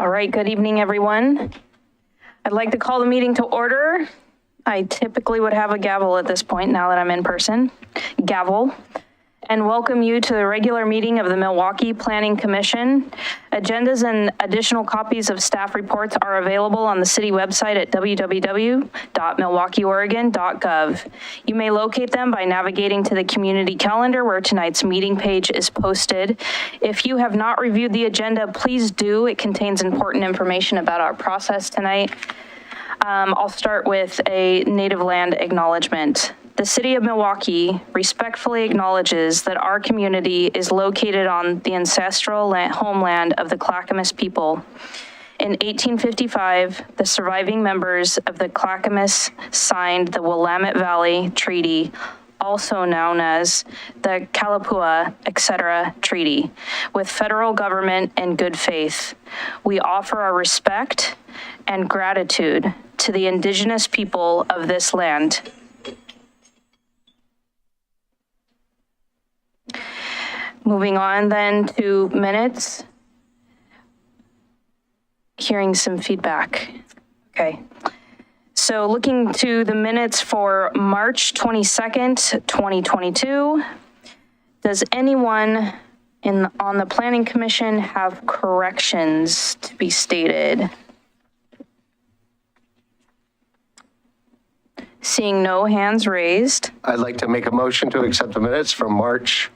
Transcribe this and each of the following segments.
All right, good evening, everyone. I'd like to call the meeting to order. I typically would have a gavel at this point now that I'm in person. Gavel. And welcome you to the regular meeting of the Milwaukie Planning Commission. Agendas and additional copies of staff reports are available on the city website at www.milwaukieoregon.gov. You may locate them by navigating to the community calendar where tonight's meeting page is posted. If you have not reviewed the agenda, please do. It contains important information about our process tonight. I'll start with a native land acknowledgement. The city of Milwaukie respectfully acknowledges that our community is located on the ancestral homeland of the Clackamas people. In 1855, the surviving members of the Clackamas signed the Willamette Valley Treaty, also known as the Kalapua, etc. Treaty, with federal government in good faith. We offer our respect and gratitude to the indigenous people of this land. Moving on then to minutes. Hearing some feedback. Okay. So looking to the minutes for March 22nd, 2022. Does anyone on the Planning Commission have corrections to be stated? Seeing no hands raised. I'd like to make a motion to accept the minutes from March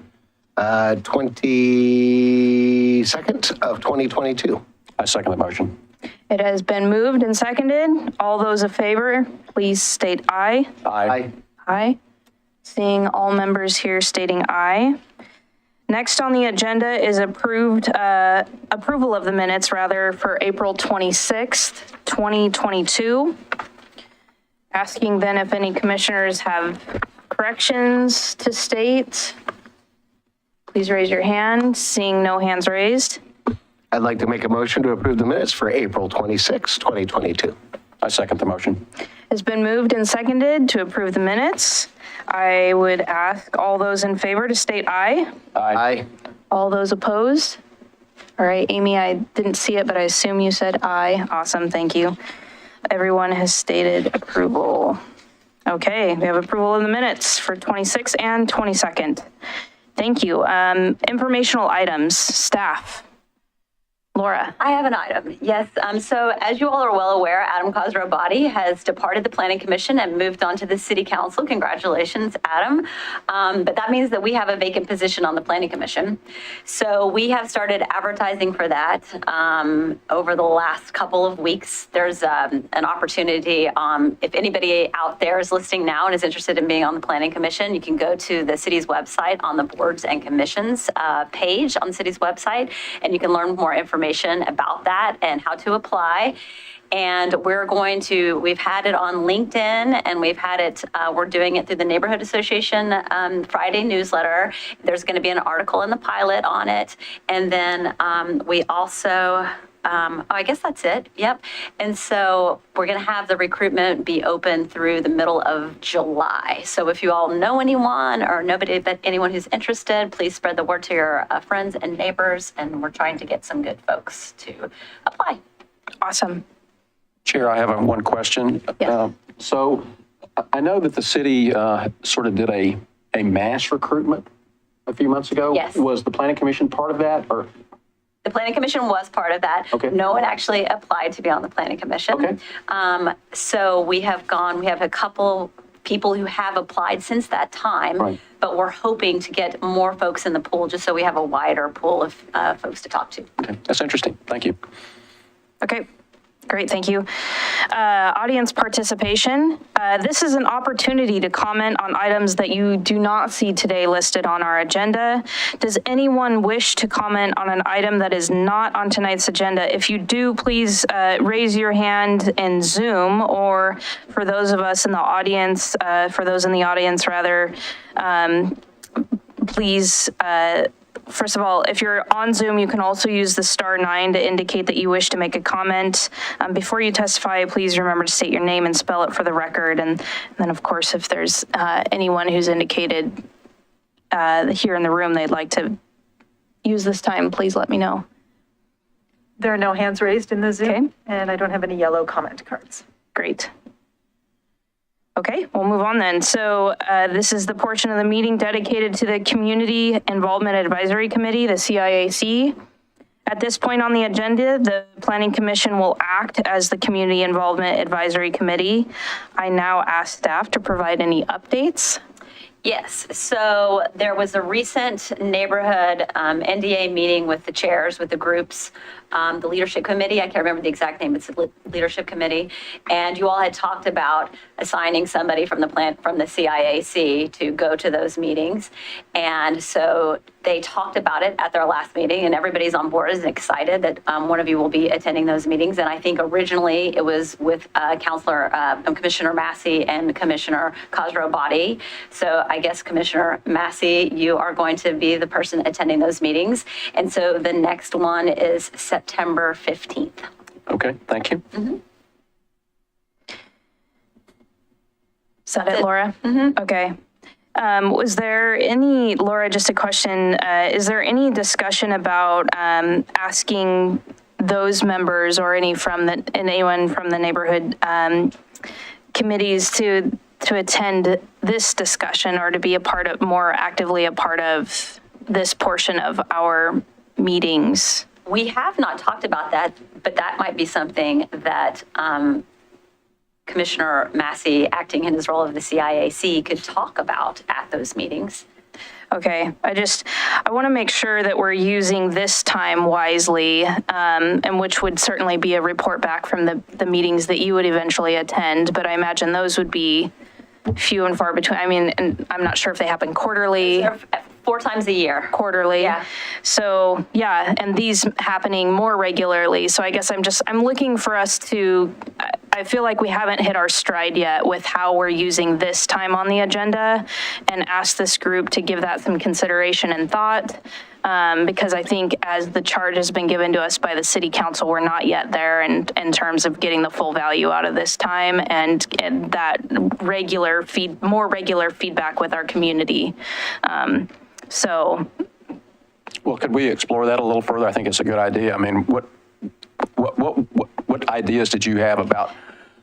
22nd of 2022. I second the motion. It has been moved and seconded. All those in favor, please state aye. Aye. Aye. Seeing all members here stating aye. Next on the agenda is approval of the minutes for April 26th, 2022. Asking then if any commissioners have corrections to state. Please raise your hand. Seeing no hands raised. I'd like to make a motion to approve the minutes for April 26, 2022. I second the motion. It's been moved and seconded to approve the minutes. I would ask all those in favor to state aye. Aye. All those opposed? All right, Amy, I didn't see it, but I assume you said aye. Awesome, thank you. Everyone has stated approval. Okay, we have approval of the minutes for 26th and 22nd. Thank you. Informational items, staff. Laura. I have an item, yes. So as you all are well aware, Adam Khosrowbadi has departed the Planning Commission and moved on to the City Council. Congratulations, Adam. But that means that we have a vacant position on the Planning Commission. So we have started advertising for that over the last couple of weeks. There's an opportunity, if anybody out there is listening now and is interested in being on the Planning Commission, you can go to the city's website on the Boards and Commissions page on the city's website, and you can learn more information about that and how to apply. And we've had it on LinkedIn, and we're doing it through the Neighborhood Association Friday newsletter. There's going to be an article in the pilot on it. And then we also, I guess that's it. Yep. And so we're going to have the recruitment be open through the middle of July. So if you all know anyone or nobody, but anyone who's interested, please spread the word to your friends and neighbors. And we're trying to get some good folks to apply. Awesome. Chair, I have one question. Yes. So I know that the city sort of did a mass recruitment a few months ago. Yes. Was the Planning Commission part of that, or? The Planning Commission was part of that. Okay. No one actually applied to be on the Planning Commission. Okay. So we have a couple people who have applied since that time, right, but we're hoping to get more folks in the pool just so we have a wider pool of folks to talk to. Okay, that's interesting. Thank you. Okay. Great, thank you. Audience participation. This is an opportunity to comment on items that you do not see today listed on our agenda. Does anyone wish to comment on an item that is not on tonight's agenda? If you do, please raise your hand in Zoom, or for those of us in the audience, please, first of all, if you're on Zoom, you can also use the *9 to indicate that you wish to make a comment. Before you testify, please remember to state your name and spell it for the record. And then, of course, if there's anyone who's indicated here in the room they'd like to use this time, please let me know. There are no hands raised in the Zoom, Okay. and I don't have any yellow comment cards. Great. Okay, we'll move on then. So this is the portion of the meeting dedicated to the Community Involvement Advisory Committee, the CIAC. At this point on the agenda, the Planning Commission will act as the Community Involvement Advisory Committee. I now ask staff to provide any updates. Yes, so there was a recent neighborhood NDA meeting with the chairs, with the groups, the leadership committee, I can't remember the exact name, it's the leadership committee, and you all had talked about assigning somebody from the CIAC to go to those meetings. And so they talked about it at their last meeting, and everybody's on board and excited that one of you will be attending those meetings. And I think originally it was with Commissioner Massey and Commissioner Khosrow-Body. So I guess Commissioner Massey, you are going to be the person attending those meetings. And so the next one is September 15th. Okay, thank you. Is that it, Laura? Okay. Was there any, Laura, just a question, is there any discussion about asking those members or anyone from the neighborhood committees to attend this discussion or to be more actively a part of this portion of our meetings? We have not talked about that, but that might be something that Commissioner Massey, acting in his role of the CIAC, could talk about at those meetings. Okay, I want to make sure that we're using this time wisely, and which would certainly be a report back from the meetings that you would eventually attend, but I imagine those would be few and far between. I mean, and I'm not sure if they happen quarterly. They're 4 times a year. Quarterly. Yeah. So yeah, and these happening more regularly. So I guess I'm looking for us to, I feel like we haven't hit our stride yet with how we're using this time on the agenda, and ask this group to give that some consideration and thought. Because I think as the charge has been given to us by the city council, we're not yet there in terms of getting the full value out of this time and that more regular feedback with our community. Well, could we explore that a little further? I think it's a good idea. I mean, what ideas did you have about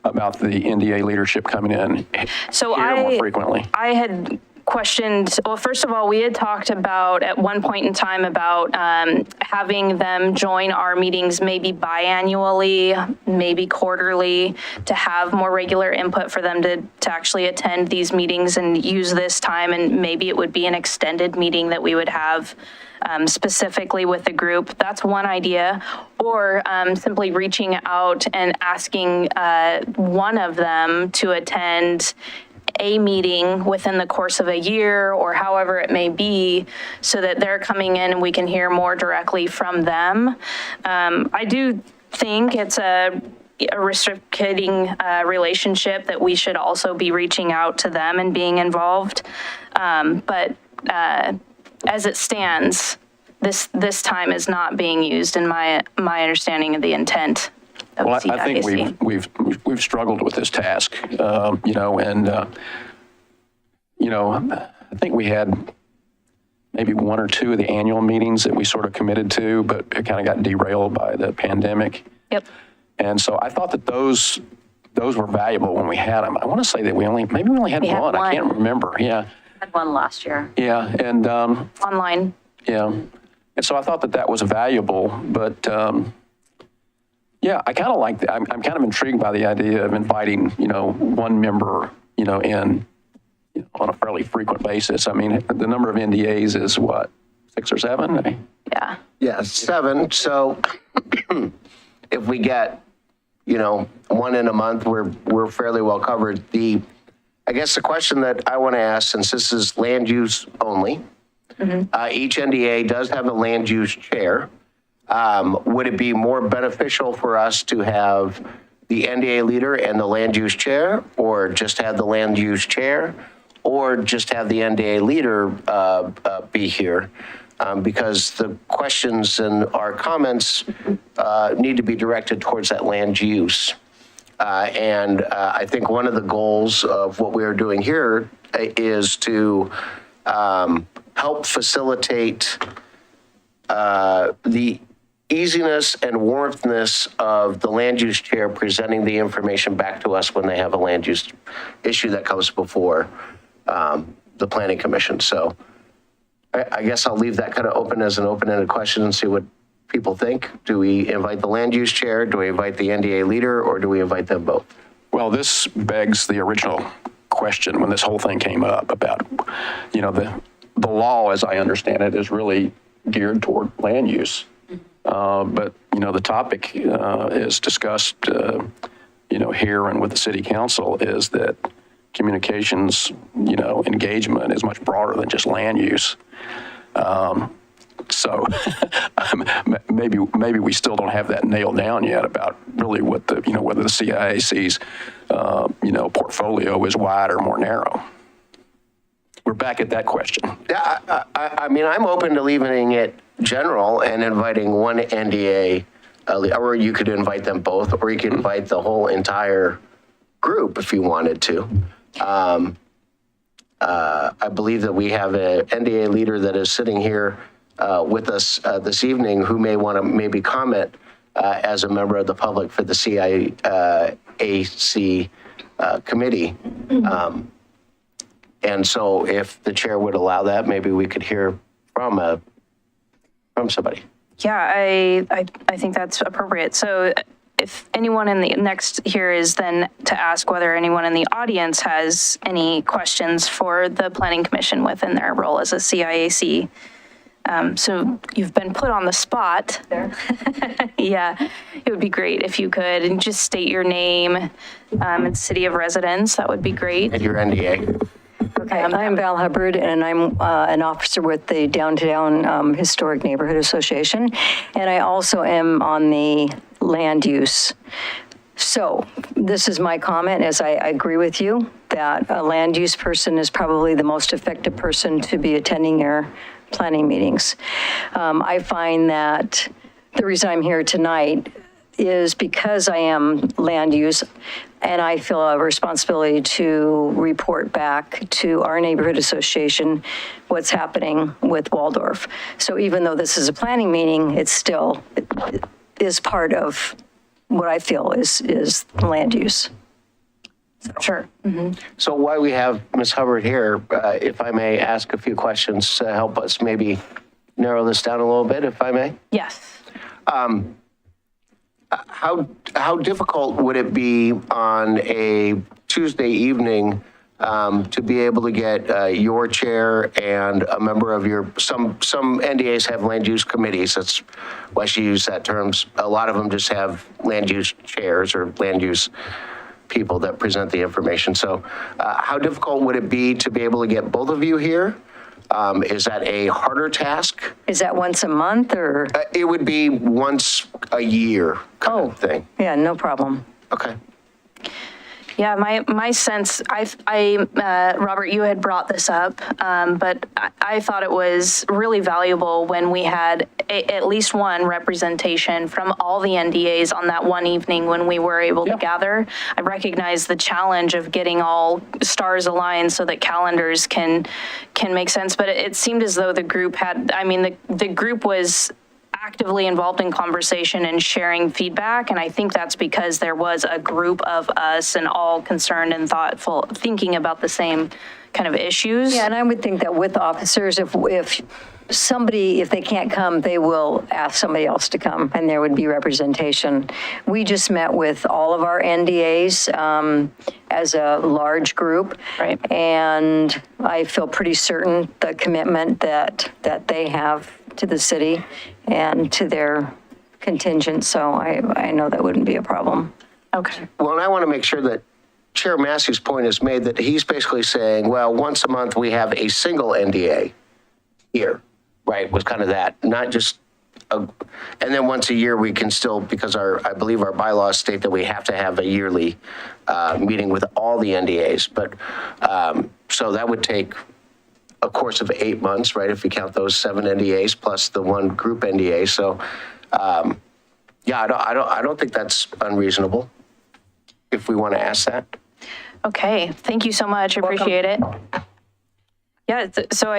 the NDA leadership coming in here more frequently? I had questioned, well, first of all, we had talked about at one point in time about having them join our meetings maybe biannually, maybe quarterly, to have more regular input for them to actually attend these meetings and use this time. And maybe it would be an extended meeting that we would have specifically with the group. That's one idea. Or simply reaching out and asking one of them to attend a meeting within the course of a year or however it may be, so that they're coming in and we can hear more directly from them. I do think it's a reciprocating relationship that we should also be reaching out to them and being involved. But as it stands, this time is not being used in my understanding of the intent. Well, I think we've struggled with this task, I think we had maybe 1 or 2 of the annual meetings that we sort of committed to, but it kind of got derailed by the pandemic. Yep. And so I thought that those were valuable when we had them. I want to say that we only had one. I can't remember. Yeah. I had one last year. Yeah, and Online. yeah, and so I thought that was valuable, but. Yeah, I kind of like that. I'm kind of intrigued by the idea of inviting, one member, in on a fairly frequent basis. I mean, the number of NDAs is what, 6 or 7? Yeah. Yeah, 7. So if we get, 1 in a month, we're fairly well covered. I guess the question that I want to ask, since this is land use only, each NDA does have a land use chair. Would it be more beneficial for us to have the NDA leader and the land use chair, or just have the land use chair, or just have the NDA leader be here? Because the questions and our comments need to be directed towards that land use. And I think one of the goals of what we are doing here is to help facilitate the easiness and warmthness of the land use chair presenting the information back to us when they have a land use issue that comes before the planning commission. So I guess I'll leave that kind of open as an open-ended question and see what people think. Do we invite the land use chair? Do we invite the NDA leader, or do we invite them both? Well, this begs the original question when this whole thing came up about, the law, as I understand it, is really geared toward land use. But, the topic is discussed, here and with the city council is that communications, engagement is much broader than just land use. So maybe we still don't have that nailed down yet about really what whether the CIAC's, portfolio is wide or more narrow. We're back at that question. Yeah, I mean, I'm open to leaving it general and inviting one NDA, or you could invite them both, or you could invite the whole entire group if you wanted to. I believe that we have an NDA leader that is sitting here with us this evening who may want to maybe comment as a member of the public for the CIAC committee. And so if the chair would allow that, maybe we could hear from somebody. Yeah, I think that's appropriate. So if anyone in the next here is then to ask whether anyone in the audience has any questions for the Planning Commission within their role as a CIAC. So you've been put on the spot. Yeah, it would be great if you could and just state your name and city of residence. That would be great. And your NDA. Okay. I'm Val Hubbard, and I'm an officer with the Downtown Historic Neighborhood Association, and I also am on the land use. So this is my comment, as I agree with you, that a land use person is probably the most effective person to be attending your planning meetings. I find that the reason I'm here tonight is because I am land use, and I feel a responsibility to report back to our neighborhood association what's happening with Waldorf. So even though this is a planning meeting, it is part of what I feel is land use. Sure. So while we have Ms. Hubbard here, if I may ask a few questions to help us maybe narrow this down a little bit, if I may? Yes. How difficult would it be on a Tuesday evening to be able to get your chair and a member of some NDAs have land use committees. That's why she used that term. A lot of them just have land use chairs or land use people that present the information. So how difficult would it be to be able to get both of you here? Is that a harder task? Is that once a month or? It would be once a year kind of thing. Yeah, no problem. Okay. Yeah, my sense, Robert, you had brought this up, but I thought it was really valuable when we had at least one representation from all the NDAs on that one evening when we were able to gather. I recognize the challenge of getting all stars aligned so that calendars can make sense, but it seemed as though the group had, the group was actively involved in conversation and sharing feedback. And I think that's because there was a group of us and all concerned and thoughtful, thinking about the same kind of issues. Yeah, and I would think that with officers, if they can't come, they will ask somebody else to come and there would be representation. We just met with all of our NDAs as a large group. Right. And I feel pretty certain the commitment that they have to the city and to their contingent. So I know that wouldn't be a problem. Okay. Well, and I want to make sure that Chair Massey's point is made that he's basically saying, well, once a month we have a single NDA here, right? Was kind of that, not just, and then once a year we can still, because I believe our bylaws state that we have to have a yearly meeting with all the NDAs. But so that would take a course of 8 months, right? If you count those 7 NDAs plus the one group NDA. So yeah, I don't think that's unreasonable if we want to ask that. Okay. Thank you so much. I appreciate it. Yeah. So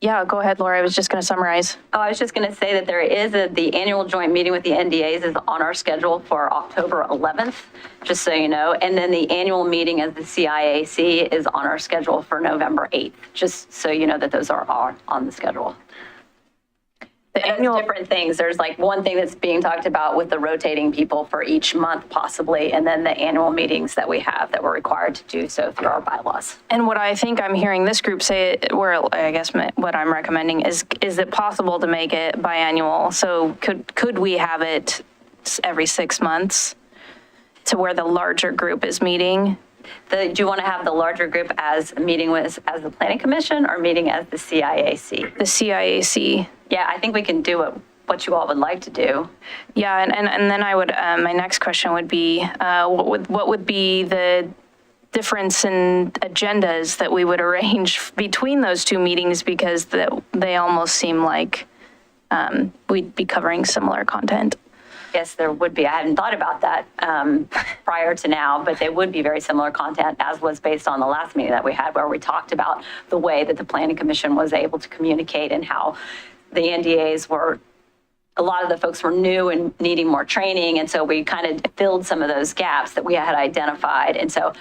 Yeah, go ahead, Laura. I was just going to summarize. Oh, I was just going to say that there is the annual joint meeting with the NDAs is on our schedule for October 11th, just so you know. And then the annual meeting as the CIAC is on our schedule for November 8th, just so you know that those are on the schedule. The And annual, it's different things. There's like one thing that's being talked about with the rotating people for each month possibly, and then the annual meetings that we have that we're required to do so through our bylaws. and what I think I'm hearing this group say, where I guess what I'm recommending is it possible to make it biannual? So could we have it every 6 months to where the larger group is meeting? Do you want to have the larger group as meeting as the Planning Commission or meeting as the CIAC? The CIAC. Yeah, I think we can do what you all would like to do. Yeah, and then I would, my next question would be, what would be the difference in agendas that we would arrange between those two meetings, because they almost seem like we'd be covering similar content. Yes, there would be. I hadn't thought about that prior to now, but they would be very similar content, as was based on the last meeting that we had, where we talked about the way that the Planning Commission was able to communicate and how the NDAs were, a lot of the folks were new and needing more training. And so we kind of filled some of those gaps that we had identified. And so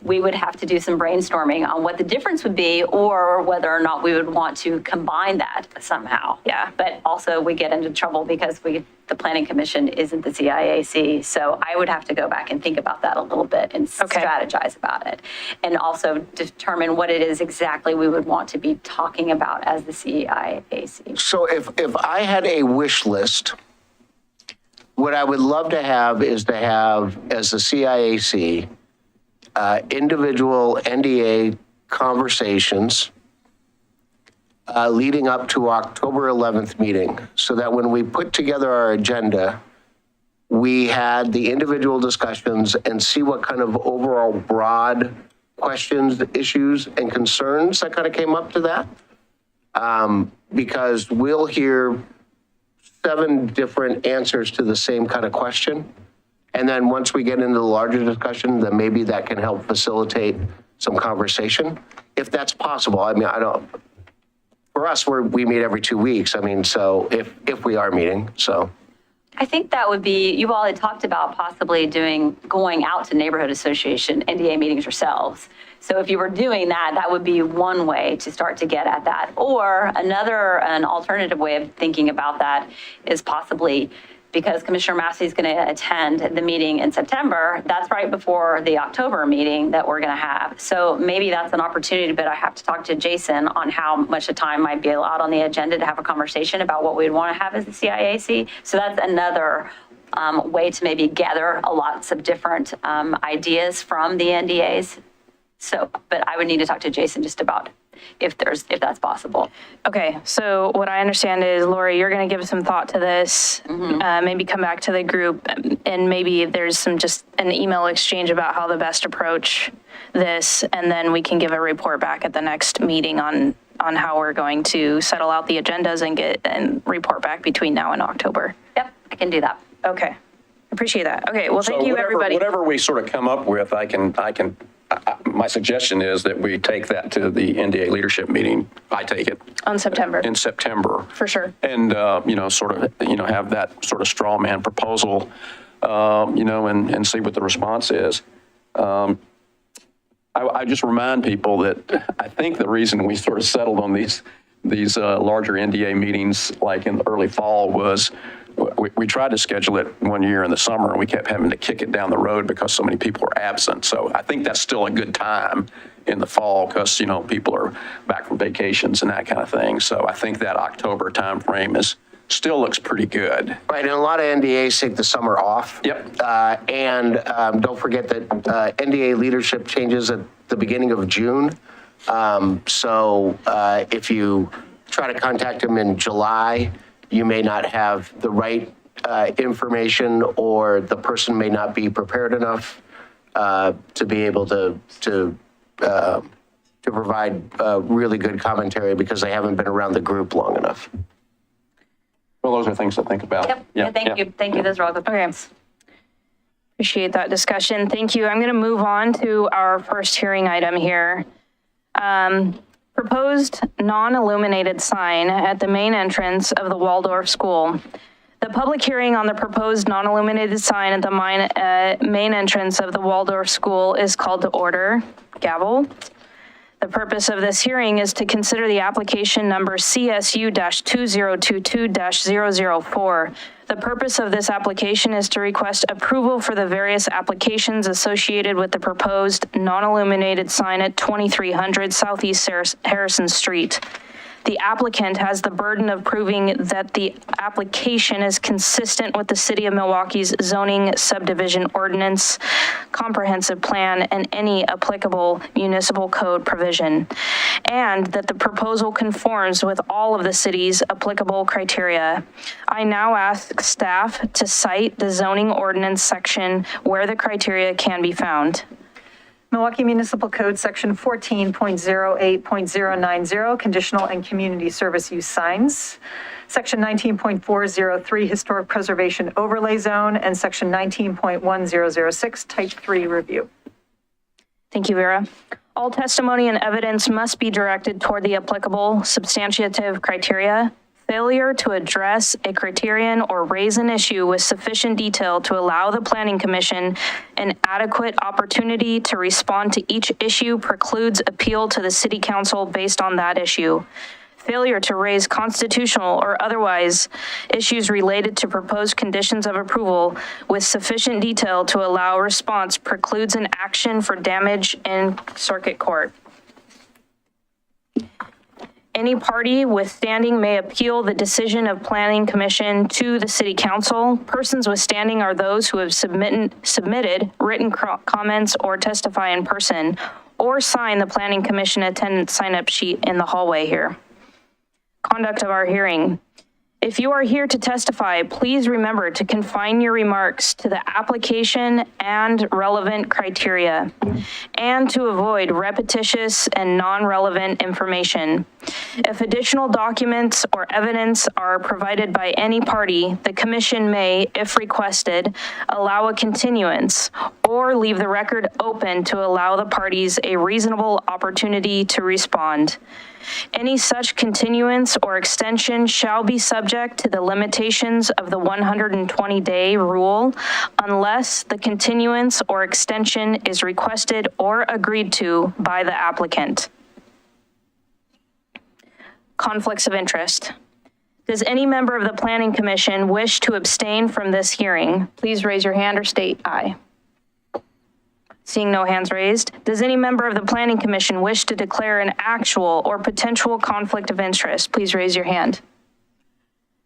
we would have to do some brainstorming on what the difference would be, or whether or not we would want to combine that somehow. Yeah. But also we get into trouble because the Planning Commission isn't the CIAC. So I would have to go back and think about that a little bit and strategize about it. And also determine what it is exactly we would want to be talking about as the CIAC. So if I had a wish list, what I would love to have is to have, as the CIAC, individual NDA conversations leading up to October 11th meeting, so that when we put together our agenda, we had the individual discussions and see what kind of overall broad questions, issues, and concerns that kind of came up to that. Because we'll hear 7 different answers to the same kind of question. And then once we get into the larger discussion, then maybe that can help facilitate some conversation, if that's possible. I mean, for us, we meet every 2 weeks. I mean, so if we are meeting, so. I think that would be, you all had talked about possibly going out to neighborhood association NDA meetings yourselves. So if you were doing that, that would be one way to start to get at that. Or an alternative way of thinking about that is possibly, because Commissioner Massey is going to attend the meeting in September, that's right before the October meeting that we're going to have. So maybe that's an opportunity, but I have to talk to Jason on how much the time might be allowed on the agenda to have a conversation about what we'd want to have as the CIAC. So that's another way to maybe gather lots of different ideas from the NDAs. So, but I would need to talk to Jason just about if that's possible. Okay, so what I understand is, Lori, you're going to give some thought to this, maybe come back to the group, and maybe there's just an email exchange about how to best approach this, and then we can give a report back at the next meeting on how we're going to settle out the agendas and report back between now and October. Yep, I can do that. Okay, appreciate that. Okay, well, thank So you, whatever- everybody. Whatever we sort of come up with, my suggestion is that we take that to the NDA leadership meeting. I take it On September, in September. for sure. And, have that sort of straw man proposal, and see what the response is. I just remind people that I think the reason we sort of settled on these larger NDA meetings, like in the early fall, was we tried to schedule it one year in the summer, and we kept having to kick it down the road because so many people were absent. So I think that's still a good time in the fall because, people are back from vacations and that kind of thing. So I think that October timeframe still looks pretty good. Right, and a lot of NDAs take the summer off. Yep. And don't forget that NDA leadership changes at the beginning of June. So if you try to contact them in July, you may not have the right information, or the person may not be prepared enough to be able to provide really good commentary because they haven't been around the group long enough. Well, those are things to think about. Yep. Yeah, thank you. Thank you. Those are all good points. Appreciate that discussion. Thank you. I'm going to move on to our first hearing item here. Proposed non-illuminated sign at the main entrance of the Waldorf School. The public hearing on the proposed non-illuminated sign at the main entrance of the Waldorf School is called to order. Gavel. The purpose of this hearing is to consider the application number CSU-2022-004. The purpose of this application is to request approval for the various applications associated with the proposed non-illuminated sign at 2300 Southeast Harrison Street. The applicant has the burden of proving that the application is consistent with the City of Milwaukee's zoning subdivision ordinance, comprehensive plan, and any applicable municipal code provision, and that the proposal conforms with all of the city's applicable criteria. I now ask staff to cite the zoning ordinance section where the criteria can be found. Milwaukee Municipal Code, Section 14.08.090, conditional and community service use signs. Section 19.403, historic preservation overlay zone, and Section 19.1006, type 3 review. Thank you, Vera. All testimony and evidence must be directed toward the applicable substantive criteria. Failure to address a criterion or raise an issue with sufficient detail to allow the Planning Commission an adequate opportunity to respond to each issue precludes appeal to the City Council based on that issue. Failure to raise constitutional or otherwise issues related to proposed conditions of approval with sufficient detail to allow response precludes an action for damage in circuit court. Any party with standing may appeal the decision of Planning Commission to the City Council. Persons with standing are those who have submitted written comments or testify in person or sign the Planning Commission attendance sign-up sheet in the hallway here. Conduct of our hearing. If you are here to testify, please remember to confine your remarks to the application and relevant criteria, and to avoid repetitious and non-relevant information. If additional documents or evidence are provided by any party, the Commission may, if requested, allow a continuance or leave the record open to allow the parties a reasonable opportunity to respond. Any such continuance or extension shall be subject to the limitations of the 120-day rule unless the continuance or extension is requested or agreed to by the applicant. Conflicts of interest. Does any member of the Planning Commission wish to abstain from this hearing? Please raise your hand or state aye. Seeing no hands raised, does any member of the Planning Commission wish to declare an actual or potential conflict of interest? Please raise your hand.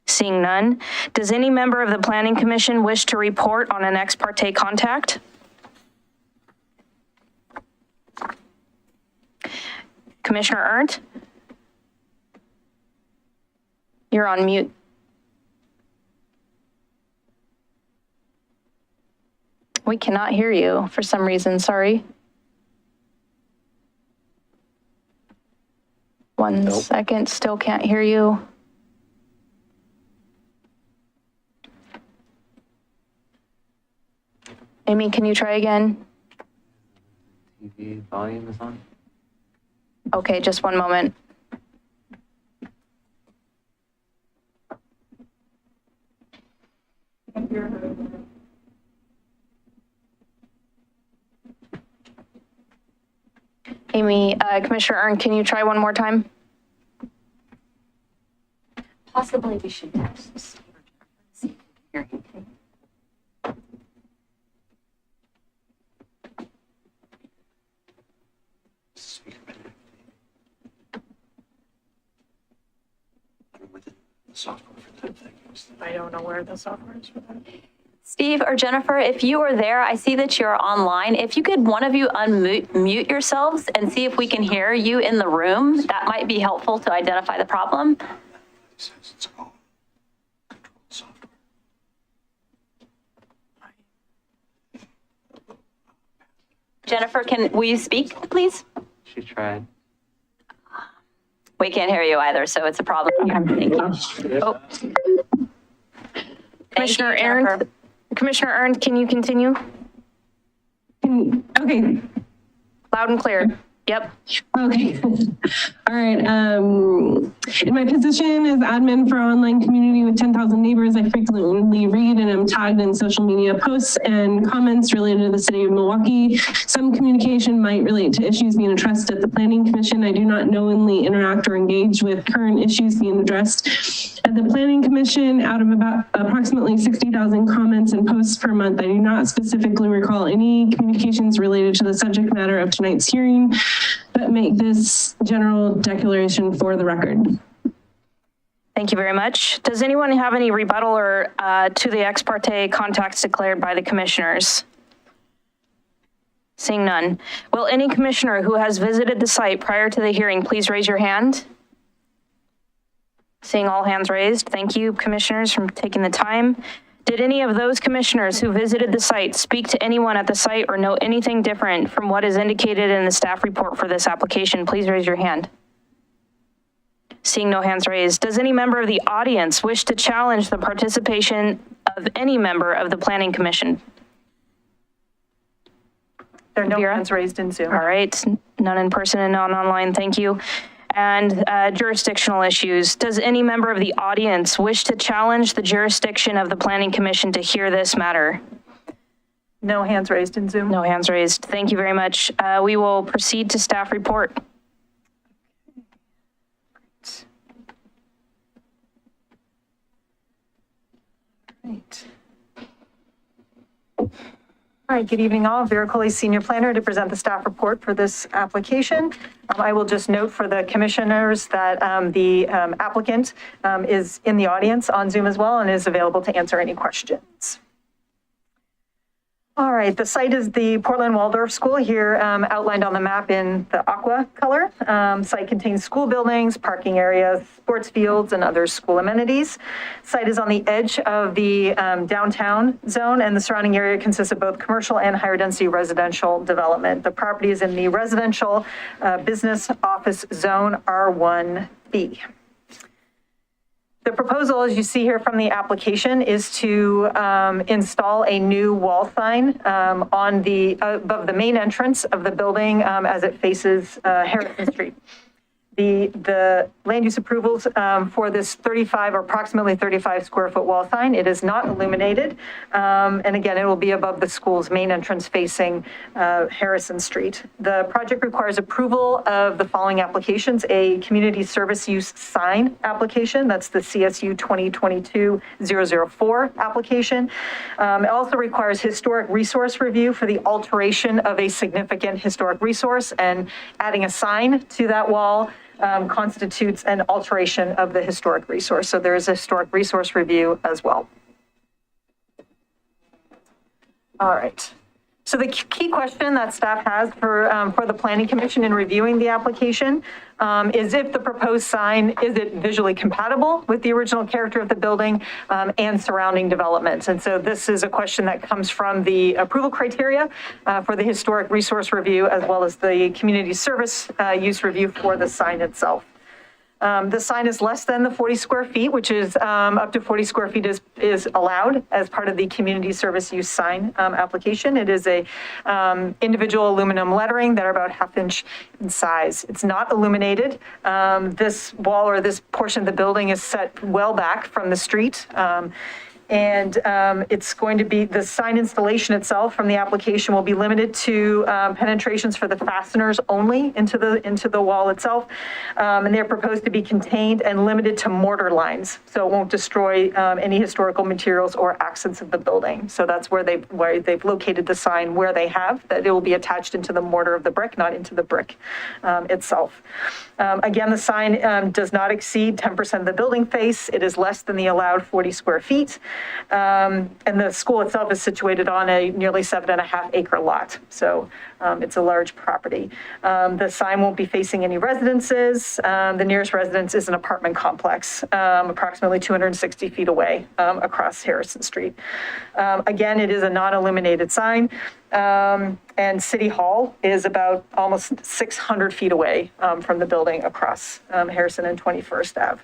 Seeing none, does any member of the Planning Commission wish to report on an ex parte contact? Commissioner Ernst? You're on mute. We cannot hear you for some reason, sorry. One second, still can't hear you. Amy, can you try again? TV volume is on. Okay, just one moment. Amy, Commissioner Ernst, can you try one more time? Possibly we should test. See if we can hear you. I don't know where the software is for that. Steve or Jennifer, if you are there, I see that you're online. If you could, one of you unmute yourselves and see if we can hear you in the room, that might be helpful to identify the problem. Jennifer, will you speak, please? She tried. We can't hear you either, so it's a problem. Thank you. Oh. Commissioner Thank you, Jennifer. Ernst, Commissioner Ernst, can you continue? Okay. Loud and clear. Yep. Okay. All right. In my position as admin for online community with 10,000 neighbors, I frequently read and am tagged in social media posts and comments related to the city of Milwaukee. Some communication might relate to issues being addressed at the Planning Commission. I do not knowingly interact or engage with current issues being addressed at the Planning Commission. Out of about approximately 60,000 comments and posts per month, I do not specifically recall any communications related to the subject matter of tonight's hearing, but make this general declaration for the record. Thank you very much. Does anyone have any rebuttal or to the ex parte contacts declared by the commissioners? Seeing none. Will any commissioner who has visited the site prior to the hearing please raise your hand? Seeing all hands raised. Thank you, commissioners, for taking the time. Did any of those commissioners who visited the site speak to anyone at the site or know anything different from what is indicated in the staff report for this application? Please raise your hand. Seeing no hands raised. Does any member of the audience wish to challenge the participation of any member of the Planning Commission? There are no Vera? hands raised in Zoom. All right, none in person and none online, thank you. And jurisdictional issues. Does any member of the audience wish to challenge the jurisdiction of the Planning Commission to hear this matter? No hands raised in Zoom. No hands raised. Thank you very much. We will proceed to staff report. Right. All right, good evening all. Vera Coley, Senior Planner, to present the staff report for this application. I will just note for the commissioners that the applicant is in the audience on Zoom as well and is available to answer any questions. All right, the site is the Portland Waldorf School here outlined on the map in the aqua color. Site contains school buildings, parking areas, sports fields, and other school amenities. Site is on the edge of the downtown zone, and the surrounding area consists of both commercial and higher density residential development. The property is in the residential business office zone R1B. The proposal, as you see here from the application, is to install a new wall sign on the above the main entrance of the building as it faces Harrison Street. The land use approvals for this 35 or approximately 35 square foot wall sign, it is not illuminated. And again, it will be above the school's main entrance facing Harrison Street. The project requires approval of the following applications: a community service use sign application, that's the CSU 2022-004 application. It also requires historic resource review for the alteration of a significant historic resource, and adding a sign to that wall constitutes an alteration of the historic resource. So there is a historic resource review as well. All right. So the key question that staff has for the Planning Commission in reviewing the application is if the proposed sign, is it visually compatible with the original character of the building and surrounding developments? And so this is a question that comes from the approval criteria for the historic resource review, as well as the community service use review for the sign itself. The sign is less than the 40 square feet, which is up to 40 square feet is allowed as part of the community service use sign application. It is a individual aluminum lettering that are about ½ inch in size. It's not illuminated. This wall or this portion of the building is set well back from the street. And it's going to be, the sign installation itself from the application will be limited to penetrations for the fasteners only into the wall itself. And they're proposed to be contained and limited to mortar lines. So it won't destroy any historical materials or accents of the building. So that's where they've located the sign where they have, that it will be attached into the mortar of the brick, not into the brick itself. Again, the sign does not exceed 10% of the building face. It is less than the allowed 40 square feet. And the school itself is situated on a nearly 7.5 acre lot. So it's a large property. The sign won't be facing any residences. The nearest residence is an apartment complex, approximately 260 feet away across Harrison Street. Again, it is a non-illuminated sign. And City Hall is about almost 600 feet away from the building across Harrison and 21st Ave.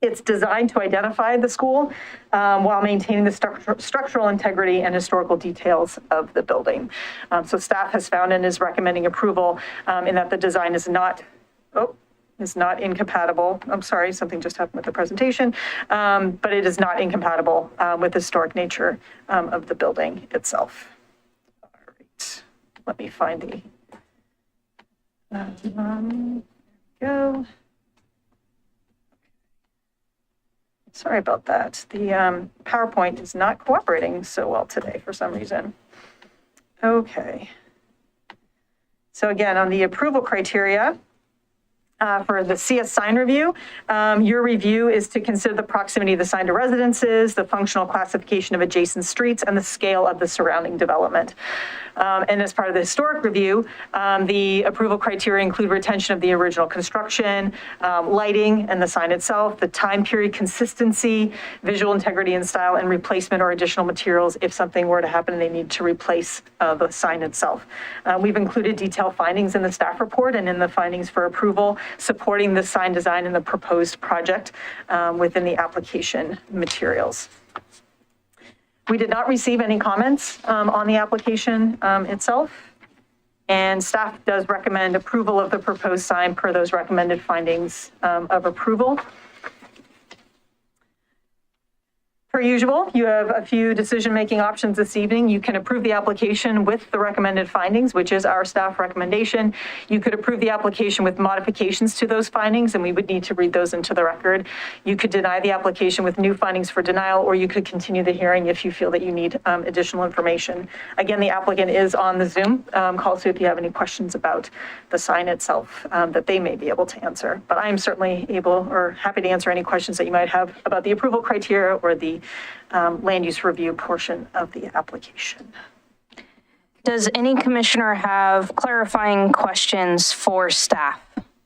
It's designed to identify the school while maintaining the structural integrity and historical details of the building. So staff has found and is recommending approval in that the design is not incompatible. I'm sorry, something just happened with the presentation, but it is not incompatible with the historic nature of the building itself. All right, let me find the, go. Sorry about that. The PowerPoint is not cooperating so well today for some reason. Okay. So again, on the approval criteria, for the CS sign review, your review is to consider the proximity of the sign to residences, the functional classification of adjacent streets, and the scale of the surrounding development. And as part of the historic review, the approval criteria include retention of the original construction, lighting and the sign itself, the time period consistency, visual integrity and style, and replacement or additional materials if something were to happen and they need to replace the sign itself. We've included detailed findings in the staff report and in the findings for approval supporting the sign design and the proposed project within the application materials. We did not receive any comments on the application itself, and staff does recommend approval of the proposed sign per those recommended findings of approval. Per usual, you have a few decision-making options this evening. You can approve the application with the recommended findings, which is our staff recommendation. You could approve the application with modifications to those findings, and we would need to read those into the record. You could deny the application with new findings for denial, or you could continue the hearing if you feel that you need additional information. Again, the applicant is on the Zoom call, so if you have any questions about the sign itself, that they may be able to answer. But I am certainly able or happy to answer any questions that you might have about the approval criteria or the land use review portion of the application. Does any commissioner have clarifying questions for staff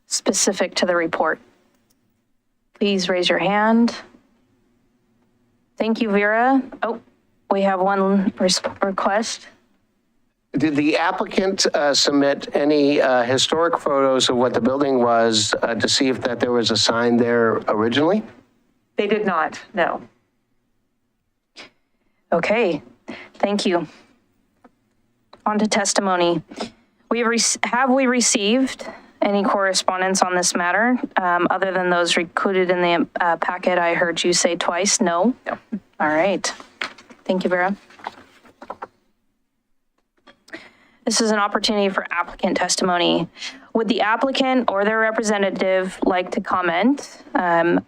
specific to the report? Please raise your hand. Thank you, Vera. Oh, we have one request. Did the applicant submit any historic photos of what the building was to see if that there was a sign there originally? They did not, no. Okay, thank you. On to testimony. Have we received any correspondence on this matter other than those included in the packet? I heard you say twice, no? No. All right. Thank you, Vera. This is an opportunity for applicant testimony. Would the applicant or their representative like to comment?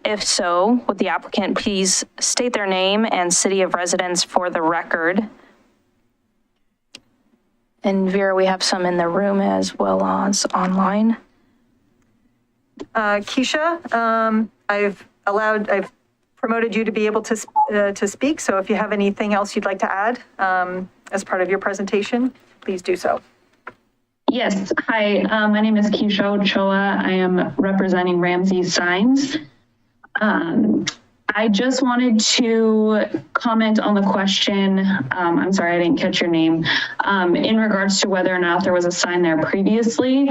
If so, would the applicant please state their name and city of residence for the record? And Vera, we have some in the room as well as online. Keisha, I've promoted you to be able to speak. So if you have anything else you'd like to add as part of your presentation, please do so. Yes. Hi, my name is Keisha Ochoa. I am representing Ramsey Signs. I just wanted to comment on the question. I'm sorry, I didn't catch your name. In regards to whether or not there was a sign there previously.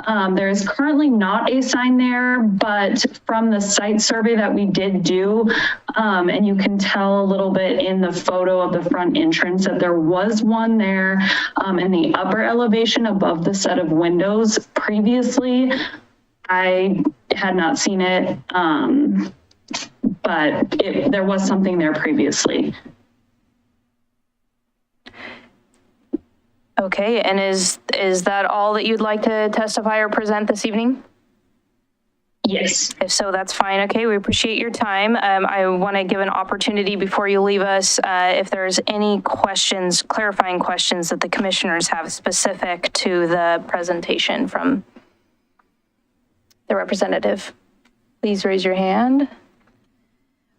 There is currently not a sign there, but from the site survey that we did do, and you can tell a little bit in the photo of the front entrance that there was one there in the upper elevation above the set of windows previously. I had not seen it, but there was something there previously. Okay, and is that all that you'd like to testify or present this evening? Yes. If so, that's fine. Okay, we appreciate your time. I want to give an opportunity before you leave us, if there's any questions, clarifying questions that the commissioners have specific to the presentation from the representative. Please raise your hand.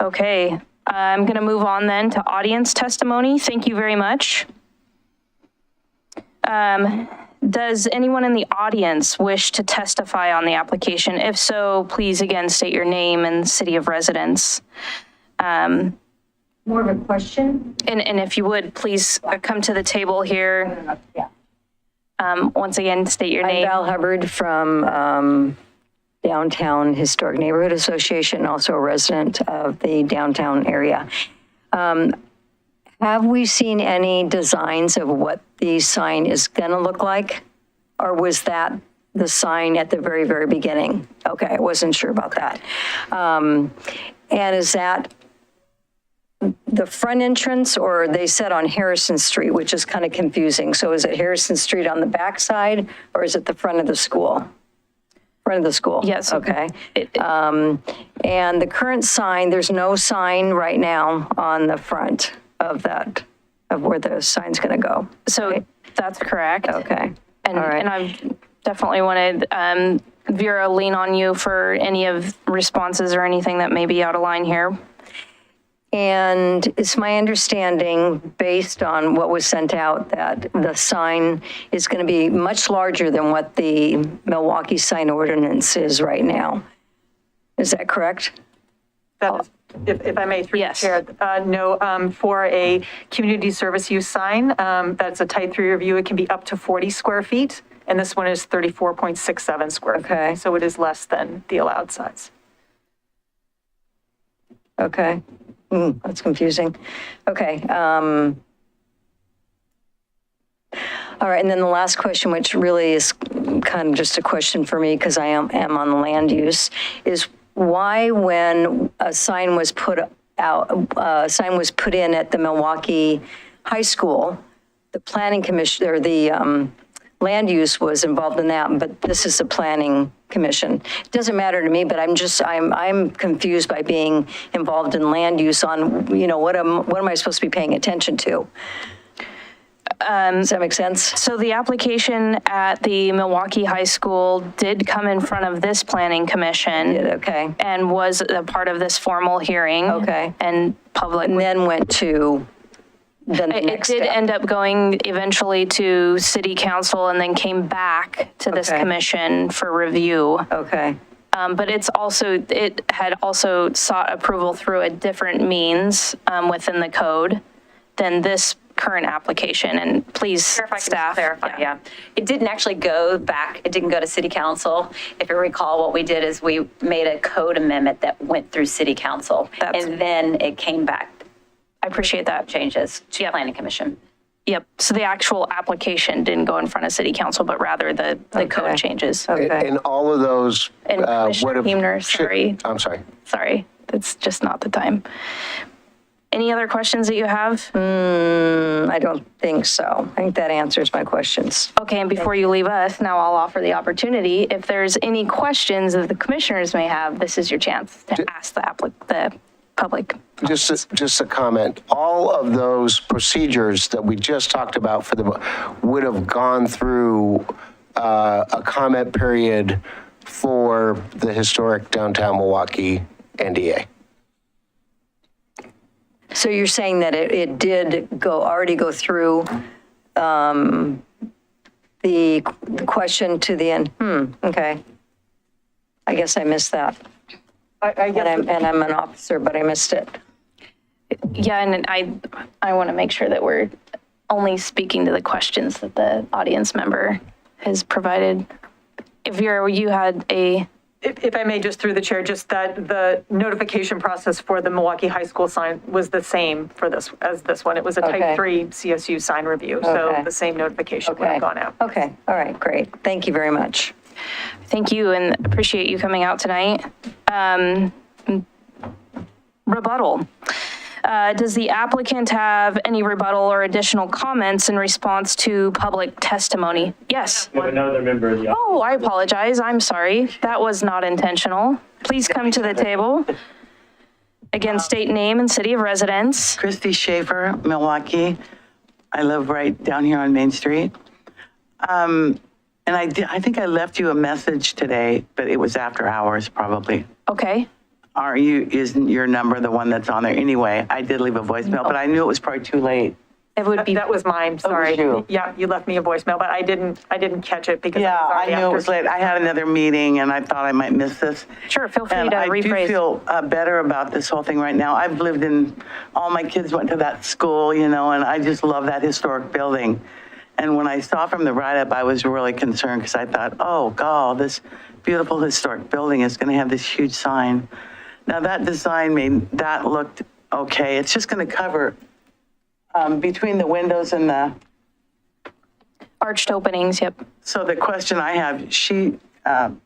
Okay, I'm going to move on then to audience testimony. Thank you very much. Does anyone in the audience wish to testify on the application? If so, please again state your name and city of residence. More of a question? And if you would, please come to the table here. Once again, state your name. I'm Val Hubbard from Downtown Historic Neighborhood Association, also a resident of the downtown area. Have we seen any designs of what the sign is going to look like? Or was that the sign at the very, very beginning? Okay, I wasn't sure about that. And is that the front entrance, or they said on Harrison Street, which is kind of confusing. So is it Harrison Street on the back side, or is it the front of the school? Front of the school? Yes. Okay. And the current sign, there's no sign right now on the front of that, of where the sign's going to go. So right? that's correct. Okay. And, All right. and I've definitely wanted Vera lean on you for any of responses or anything that may be out of line here. And it's my understanding, based on what was sent out, that the sign is going to be much larger than what the Milwaukie sign ordinance is right now. Is that correct? That is, if I may, through the Yes. chair, no, for a community service use sign, that's a type 3 review, it can be up to 40 square feet, and this one is 34.67 square feet. Okay. So it is less than the allowed size. Okay. That's confusing. Okay. All right, and then the last question, which really is kind of just a question for me because I am on the land use, is why, when a sign was put out, a sign was put in at the Milwaukie High School, the planning commission, or the land use was involved in that, but this is the planning commission. It doesn't matter to me, but I'm confused by being involved in land use on, you know, what am I supposed to be paying attention to? Does that make sense? So the application at the Milwaukie High School did come in front of this planning commission. Okay. And was a part of this formal hearing. Okay. And public. And then went to the It next did step. end up going eventually to city council and then came back to this Okay. commission for review. Okay. But it had also sought approval through a different means within the code than this current application. And please, If I can just staff. clarify, yeah. It didn't actually go back, it didn't go to city council. If you recall, what we did is we made a code amendment that went through city council. And then it came back, I appreciate that. changes to planning commission. Yep. So the actual application didn't go in front of city council, but rather the code changes. Okay. And all of those And Commissioner would have. Huebner, sorry. I'm sorry. Sorry, that's just not the time. Any other questions that you have? I don't think so. I think that answers my questions. Okay, and before you leave us, now I'll offer the opportunity. If there's any questions that the commissioners may have, this is your chance to ask the public. Just a comment. All of those procedures that we just talked about would have gone through a comment period for the historic downtown Milwaukie NDA. So you're saying that it did already go through the question to the end? Okay. I guess I missed that. I guess And I'm an officer, but I missed it. Yeah, and I want to make sure that we're only speaking to the questions that the audience member has provided. If you had a... If I may, just through the chair, just that the notification process for the Milwaukie High School sign was the same for this, as this one. It was a Okay. type 3 CSU sign review, so Okay. the same notification would Okay. have gone out. Okay. All right. Great. Thank you very much. Thank you, and appreciate you coming out tonight. Rebuttal. Does the applicant have any rebuttal or additional comments in response to public testimony? Yes. Another member of the audience. Oh, I apologize. I'm sorry. That was not intentional. Please come to the table. Again, state name and city of residence. Christy Schaefer, Milwaukie. I live right down here on Main Street. And I think I left you a message today, but it was after hours probably. Okay. Isn't your number the one that's on there? Anyway, I did leave a voicemail, but I knew it was probably too late. It would be, That was mine, sorry. you. Yeah, you left me a voicemail, but I didn't catch it because it Yeah, was I already knew it after. was late. I had another meeting and I thought I might miss this. sure, feel free And to I do rephrase. feel better about this whole thing right now. I've lived all my kids went to that school, and I just love that historic building. And when I saw from the write-up, I was really concerned because I thought, oh, God, this beautiful historic building is going to have this huge sign. Now that design that looked okay. It's just going to cover between the windows and the. Arched openings, yep. So the question I have, she asked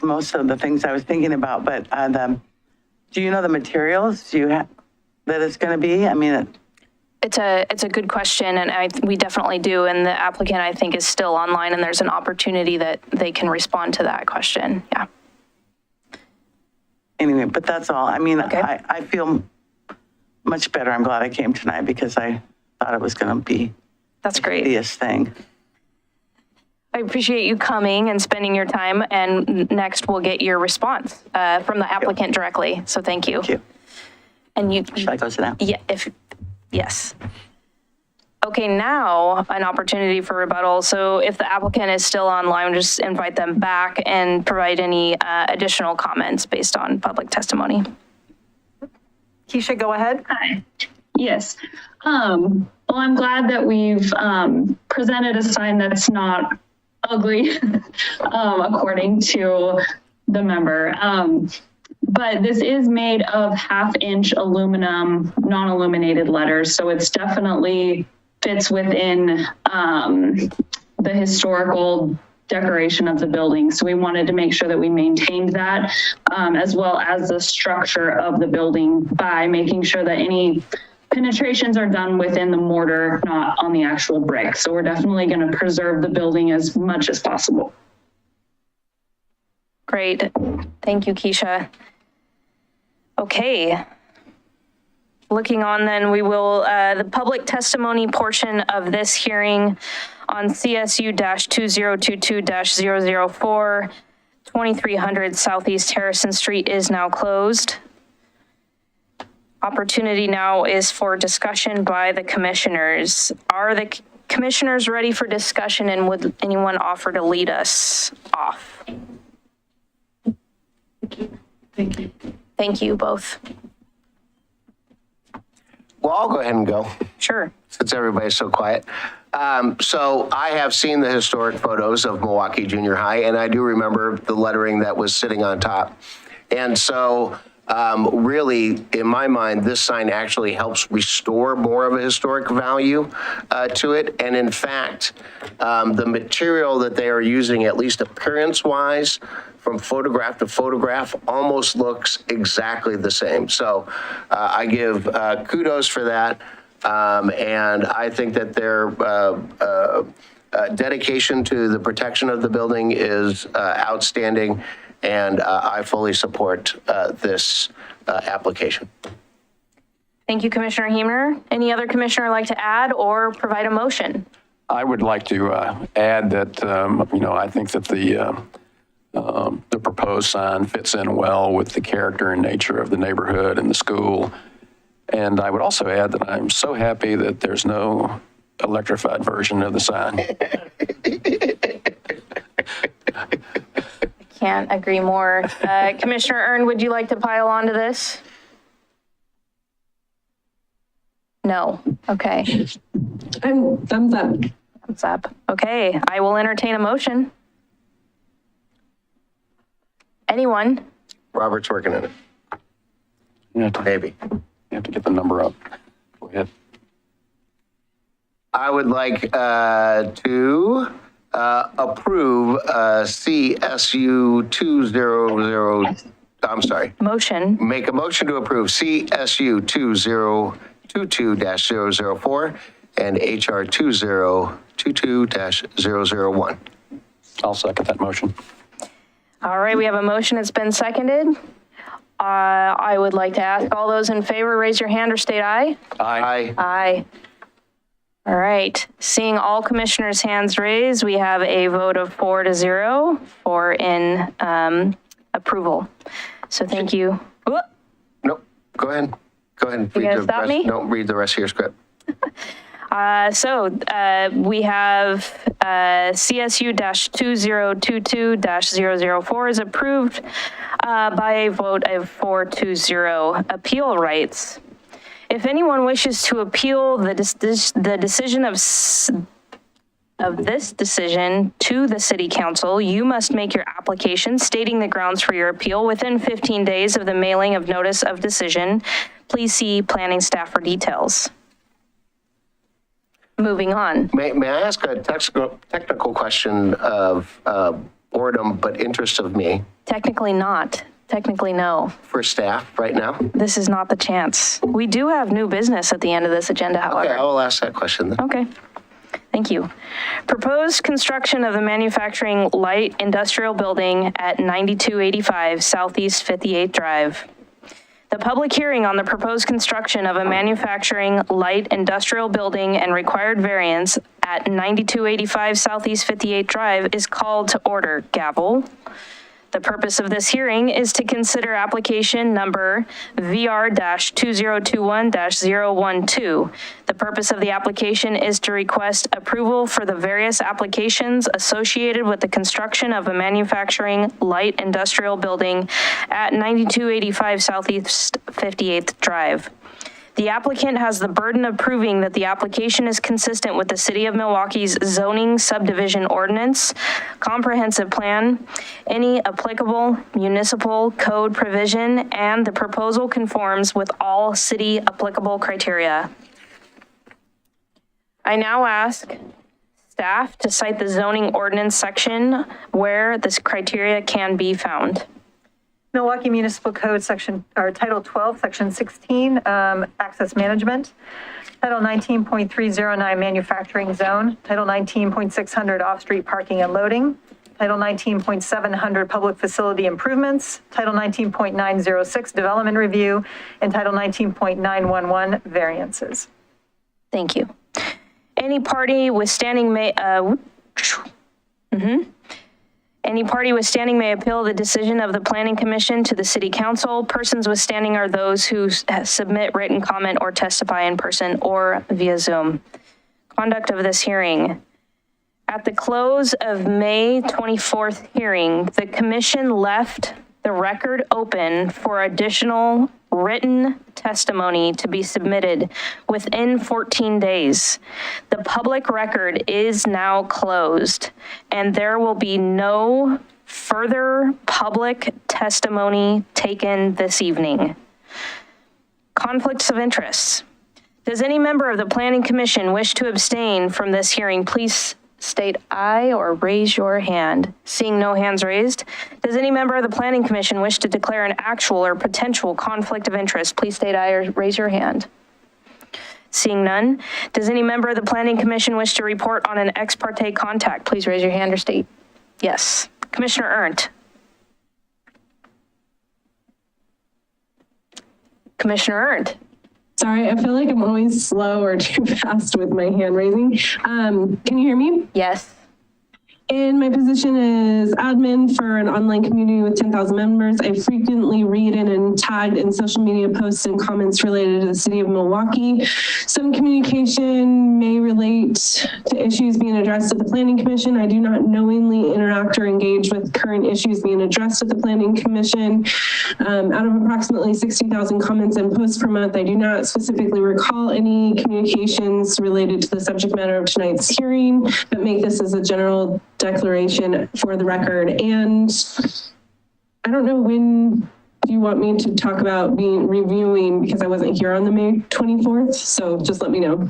most of the things I was thinking about, but do you know the materials that it's going to be? I mean, It's a good question, and we definitely do. And the applicant, I think, is still online, and there's an opportunity that they can respond to that question. Yeah. anyway, but that's all. I mean, Okay. I feel much better. I'm glad I came tonight because I thought it was going to be That's great. the hideous thing. I appreciate you coming and spending your time. And next, we'll get your response from the applicant directly. So thank you. Thank you. And you. Should I go sit down? Yeah. Yes. Okay, now an opportunity for rebuttal. So if the applicant is still online, just invite them back and provide any additional comments based on public testimony. Keisha, go ahead. Hi. Yes. Well, I'm glad that we've presented a sign that's not ugly, according to the member. But this is made of 1/2-inch aluminum, non-illuminated letters. So it's definitely fits within the historical decoration of the building. So we wanted to make sure that we maintained that, as well as the structure of the building by making sure that any penetrations are done within the mortar, not on the actual brick. So we're definitely going to preserve the building as much as possible. Great. Thank you, Keisha. Okay. Looking on then, we will, the public testimony portion of this hearing on CSU-2022-004, 2300 Southeast Harrison Street is now closed. Opportunity now is for discussion by the commissioners. Are the commissioners ready for discussion, and would anyone offer to lead us off? Thank you. Thank you both. Well, I'll go ahead and go, Sure. since everybody's so quiet. So I have seen the historic photos of Milwaukie Junior High, and I do remember the lettering that was sitting on top. And so really, in my mind, this sign actually helps restore more of a historic value to it. And in fact, the material that they are using, at least appearance-wise, from photograph to photograph, almost looks exactly the same. So I give kudos for that. And I think that their dedication to the protection of the building is outstanding. And I fully support this application. Thank you, Commissioner Heemner. Any other commissioner like to add or provide a motion? I would like to add that, I think that the proposed sign fits in well with the character and nature of the neighborhood and the school. And I would also add that I'm so happy that there's no electrified version of the sign. Can't agree more. Commissioner Ern, would you like to pile on to this? No. Okay. I'm thumbs up. Thumbs up. Okay. I will entertain a motion. Anyone? Robert's working on it. Maybe. You have to get the number up. Go ahead. I would like to approve CSU 200, I'm sorry, Motion. make a motion to approve CSU 2022-004 and HR 2022-001. I'll second that motion. All right. We have a motion. It's been seconded. I would like to ask all those in favor, raise your hand or state aye. Aye. Aye. All right. Seeing all commissioners' hands raised, we have a vote of 4-0 for approval. So thank you. Whoop. Nope, go ahead. Go ahead and You read gonna the stop rest. me? No, read the rest of your script. We have CSU 2022-004 is approved by a vote of 4-0. Appeal rights. If anyone wishes to appeal the decision of of this decision to the City Council, you must make your application stating the grounds for your appeal within 15 days of the mailing of notice of decision. Please see planning staff for details. Moving on. May I ask a technical question of boredom, but interest of me Technically not. Technically no. for staff right now? This is not the chance. We do have new business at the end of this agenda, however. Okay, I will ask that question then. Okay, thank you. Proposed construction of the manufacturing light industrial building at 9285 Southeast 58th Drive. The public hearing on the proposed construction of a manufacturing light industrial building and required variance at 9285 Southeast 58th Drive is called to order. Gavel. The purpose of this hearing is to consider application number VR-2021-012. The purpose of the application is to request approval for the various applications associated with the construction of a manufacturing light industrial building at 9285 Southeast 58th Drive. The applicant has the burden of proving that the application is consistent with the City of Milwaukee's zoning subdivision ordinance, comprehensive plan, any applicable municipal code provision, and the proposal conforms with all city applicable criteria. I now ask staff to cite the zoning ordinance section where this criteria can be found. Milwaukee Municipal Code section, or Title 12, Section 16, Access Management. Title 19.309 Manufacturing Zone. Title 19.600 Off-Street Parking and Loading. Title 19.700 Public Facility Improvements. Title 19.906 Development Review. And Title 19.911 Variances. Thank you. Any party withstanding may, Any party withstanding may appeal the decision of the Planning Commission to the City Council. Persons withstanding are those who submit written comment or testify in person or via Zoom. Conduct of this hearing. At the close of May 24th hearing, the Commission left the record open for additional written testimony to be submitted within 14 days. The public record is now closed, and there will be no further public testimony taken this evening. Conflicts of interest. Does any member of the Planning Commission wish to abstain from this hearing? Please state aye or raise your hand. Seeing no hands raised, does any member of the Planning Commission wish to declare an actual or potential conflict of interest? Please state aye or raise your hand. Seeing none, does any member of the Planning Commission wish to report on an ex parte contact? Please raise your hand or state yes. Commissioner Ernst. Commissioner Ernst. Sorry, I feel like I'm always slow or too fast with my hand raising. Can you hear me? Yes. In my position as admin for an online community with 10,000 members, I frequently read in and tagged in social media posts and comments related to the City of Milwaukee. Some communication may relate to issues being addressed at the Planning Commission. I do not knowingly interact or engage with current issues being addressed at the Planning Commission. Out of approximately 60,000 comments and posts per month, I do not specifically recall any communications related to the subject matter of tonight's hearing, but make this as a general declaration for the record. And I don't know, when do you want me to talk about reviewing, because I wasn't here on the May 24th, so just let me know.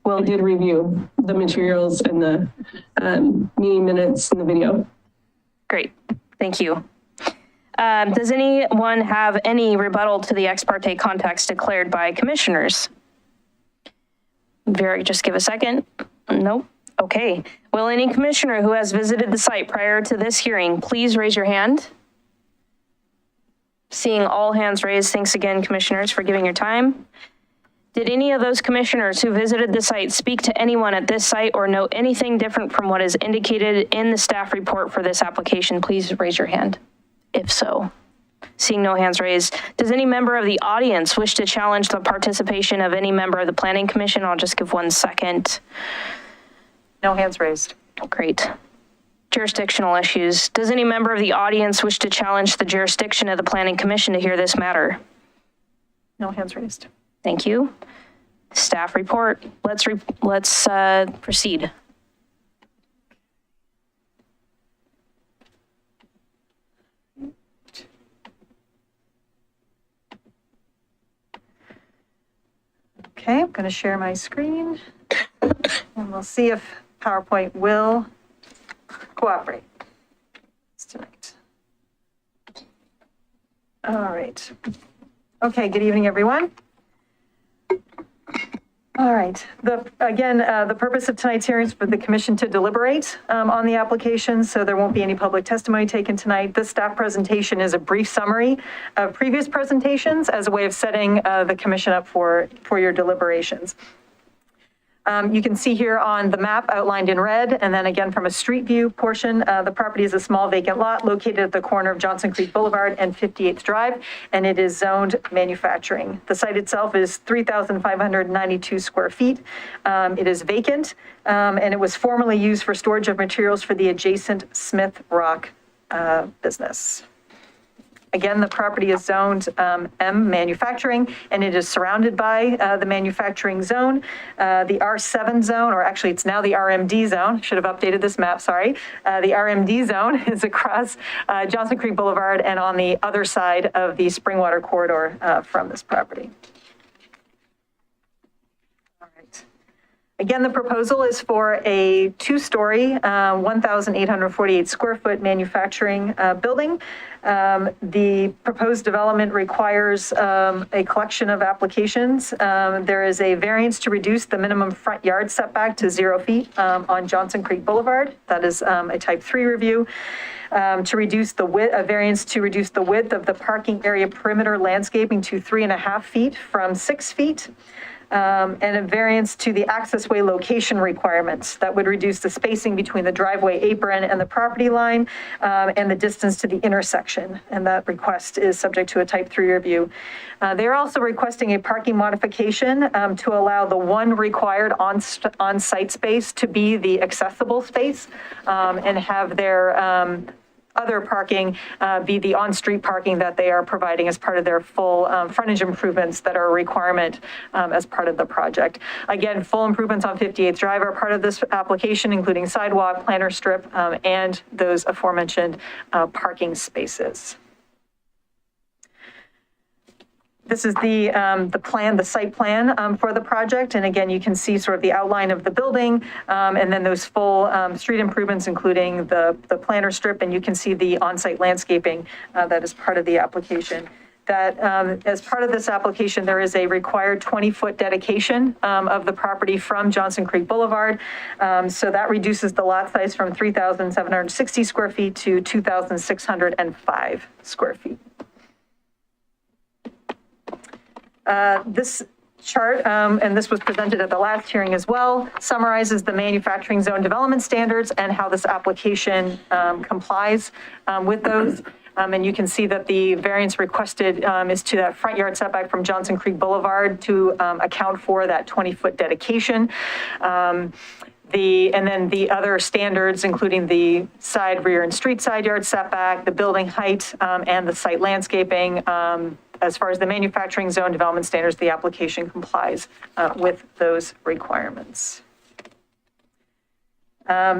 Well, I did review the materials and the meeting minutes and the video. Great, thank you. Does anyone have any rebuttal to the ex parte contacts declared by commissioners? Vera, just give a second. Nope. Okay. Will any commissioner who has visited the site prior to this hearing, please raise your hand? Seeing all hands raised, thanks again, commissioners, for giving your time. Did any of those commissioners who visited the site speak to anyone at this site or know anything different from what is indicated in the staff report for this application? Please raise your hand, if so. Seeing no hands raised, does any member of the audience wish to challenge the participation of any member of the Planning Commission? I'll just give 1 second. No hands raised. Great. Jurisdictional issues. Does any member of the audience wish to challenge the jurisdiction of the Planning Commission to hear this matter? No hands raised. Thank you. Staff report. Let's proceed. Okay, I'm going to share my screen, and we'll see if PowerPoint will cooperate tonight. All right. Okay, good evening, everyone. All right. The purpose of tonight's hearing is for the commission to deliberate on the application, so there won't be any public testimony taken tonight. This staff presentation is a brief summary of previous presentations as a way of setting the commission up for your deliberations. You can see here on the map outlined in red, and then again from a street view portion, the property is a small vacant lot located at the corner of Johnson Creek Boulevard and 58th Drive, and it is zoned manufacturing. The site itself is 3,592 square feet. It is vacant, and it was formerly used for storage of materials for the adjacent Smith Rock business. Again, the property is zoned M manufacturing, and it is surrounded by the manufacturing zone. The R7 zone, or actually it's now the RMD zone, should have updated this map, sorry. The RMD zone is across Johnson Creek Boulevard and on the other side of the Springwater corridor from this property. All right. Again, the proposal is for a two-story, 1,848 square foot manufacturing building. The proposed development requires a collection of applications. There is a variance to reduce the minimum front yard setback to 0 feet on Johnson Creek Boulevard. That is a type 3 review. To reduce the width, a variance to reduce the width of the parking area perimeter landscaping to 3.5 feet from 6 feet. And a variance to the accessway location requirements that would reduce the spacing between the driveway apron and the property line and the distance to the intersection. And that request is subject to a type 3 review. They're also requesting a parking modification to allow the one required on-site space to be the accessible space and have their other parking be the on-street parking that they are providing as part of their full frontage improvements that are a requirement as part of the project. Again, full improvements on 58th Drive are part of this application, including sidewalk, planter strip, and those aforementioned parking spaces. This is the plan, the site plan for the project. And again, you can see sort of the outline of the building and then those full street improvements, including the planter strip. And you can see the on-site landscaping that is part of the application. That as part of this application, there is a required 20-foot dedication of the property from Johnson Creek Boulevard. So that reduces the lot size from 3,760 square feet to 2,605 square feet. This chart, and this was presented at the last hearing as well, summarizes the manufacturing zone development standards and how this application complies with those. And you can see that the variance requested is to that front yard setback from Johnson Creek Boulevard to account for that 20-foot dedication. And then the other standards, including the side, rear, and street side yard setback, the building height, and the site landscaping. As far as the manufacturing zone development standards, the application complies with those requirements.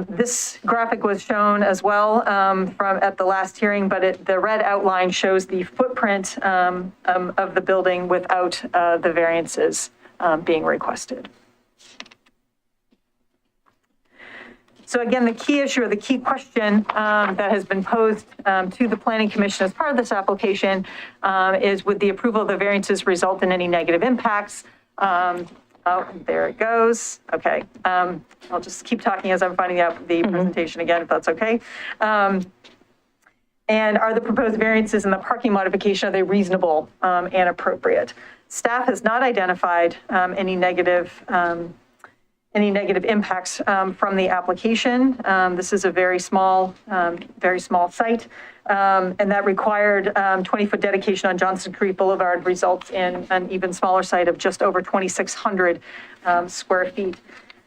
This graphic was shown as well at the last hearing, but the red outline shows the footprint of the building without the variances being requested. So again, the key issue or the key question that has been posed to the Planning Commission as part of this application is, would the approval of the variances result in any negative impacts? Oh, there it goes. Okay. I'll just keep talking as I'm finding out the presentation again, if that's okay. And are the proposed variances in the parking modification, are they reasonable and appropriate? Staff has not identified any negative impacts from the application. This is a very small site. And that required 20-foot dedication on Johnson Creek Boulevard results in an even smaller site of just over 2,600 square feet.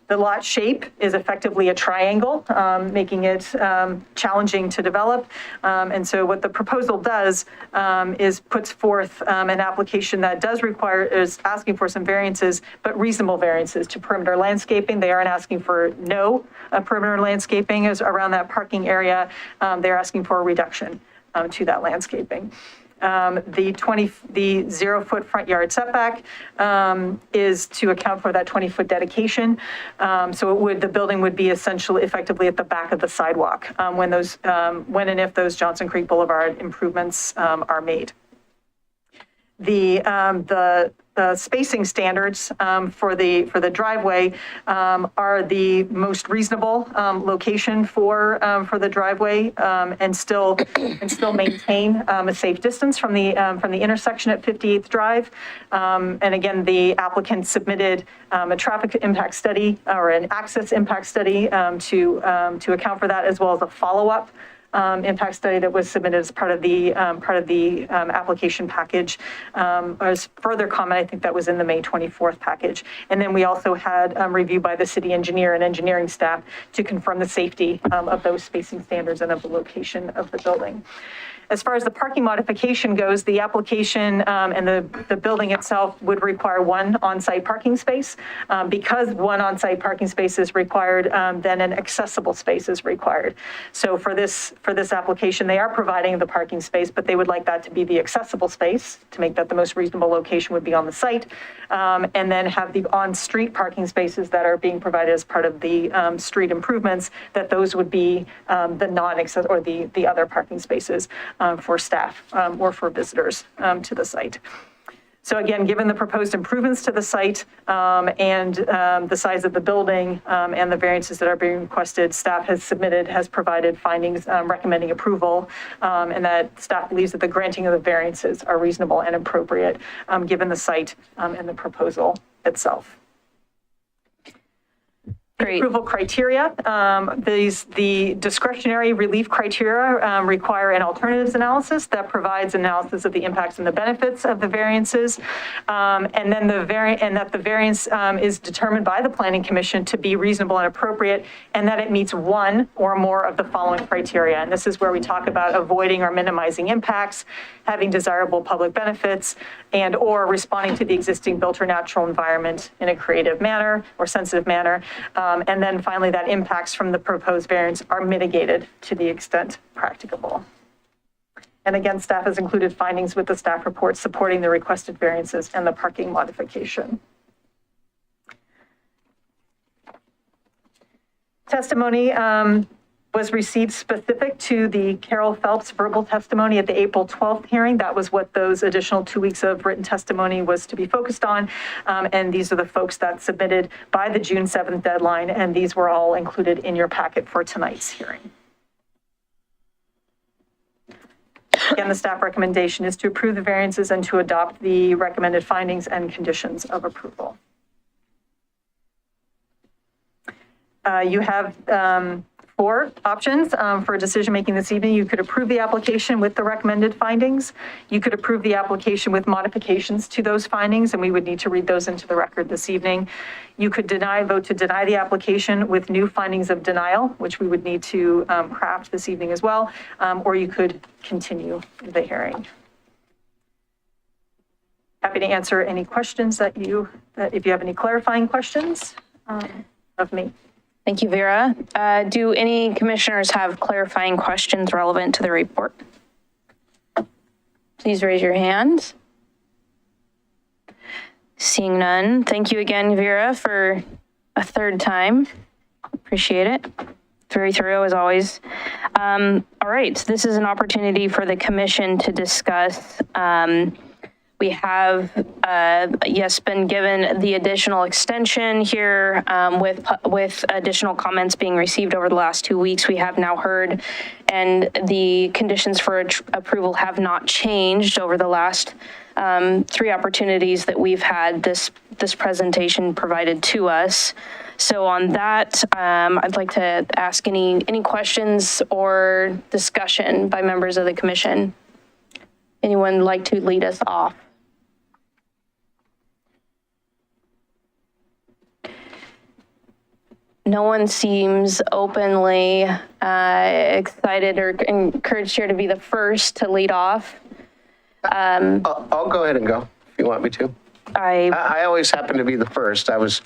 The lot shape is effectively a triangle, making it challenging to develop. And so what the proposal does is puts forth an application that is asking for some variances, but reasonable variances to perimeter landscaping. They aren't asking for no perimeter landscaping around that parking area. They're asking for a reduction to that landscaping. The 0-foot front yard setback is to account for that 20-foot dedication. So the building would be essentially effectively at the back of the sidewalk when and if those Johnson Creek Boulevard improvements are made. The spacing standards for the driveway are the most reasonable location for the driveway and still maintain a safe distance from the intersection at 58th Drive. And again, the applicant submitted a traffic impact study or an access impact study to account for that, as well as a follow-up impact study that was submitted as part of the application package. As further comment, I think that was in the May 24th package. And then we also had review by the city engineer and engineering staff to confirm the safety of those spacing standards and of the location of the building. As far as the parking modification goes, the application and the building itself would require one on-site parking space. Because one on-site parking space is required, then an accessible space is required. So for this application, they are providing the parking space, but they would like that to be the accessible space to make that the most reasonable location would be on the site. And then have the on-street parking spaces that are being provided as part of the street improvements, that those would be the non-accessible or the other parking spaces for staff or for visitors to the site. So again, given the proposed improvements to the site and the size of the building and the variances that are being requested, staff has provided findings recommending approval, and that staff believes that the granting of the variances are reasonable and appropriate given the site and the proposal itself. Great. Approval criteria. The discretionary relief criteria require an alternatives analysis that provides analysis of the impacts and the benefits of the variances, and then the variance is determined by the Planning Commission to be reasonable and appropriate, and that it meets one or more of the following criteria. And this is where we talk about avoiding or minimizing impacts, having desirable public benefits, and or responding to the existing built or natural environment in a creative manner or sensitive manner. And then finally, that impacts from the proposed variance are mitigated to the extent practicable. And again, staff has included findings with the staff report supporting the requested variances and the parking modification. Testimony was received specific to the Carol Phelps verbal testimony at the April 12th hearing. That was what those additional 2 weeks of written testimony was to be focused on. And these are the folks that submitted by the June 7th deadline, and these were all included in your packet for tonight's hearing. Again, the staff recommendation is to approve the variances and to adopt the recommended findings and conditions of approval. You have 4 options for decision-making this evening. You could approve the application with the recommended findings. You could approve the application with modifications to those findings, and we would need to read those into the record this evening. You could vote to deny the application with new findings of denial, which we would need to craft this evening as well, or you could continue the hearing. Happy to answer any questions if you have any clarifying questions of me. Thank you, Vera. Do any commissioners have clarifying questions relevant to the report? Please raise your hand. Seeing none, thank you again, Vera, for a third time. Appreciate it. Very thorough as always. All right, this is an opportunity for the commission to discuss. We have, yes, been given the additional extension here with additional comments being received over the last 2 weeks. We have now heard, and the conditions for approval have not changed over the last 3 opportunities that we've had this presentation provided to us. So on that, I'd like to ask any questions or discussion by members of the commission. Anyone like to lead us off? No one seems openly excited or encouraged here to be the first to lead off. I'll go ahead and go if you want me to. I always happen to be the first. I was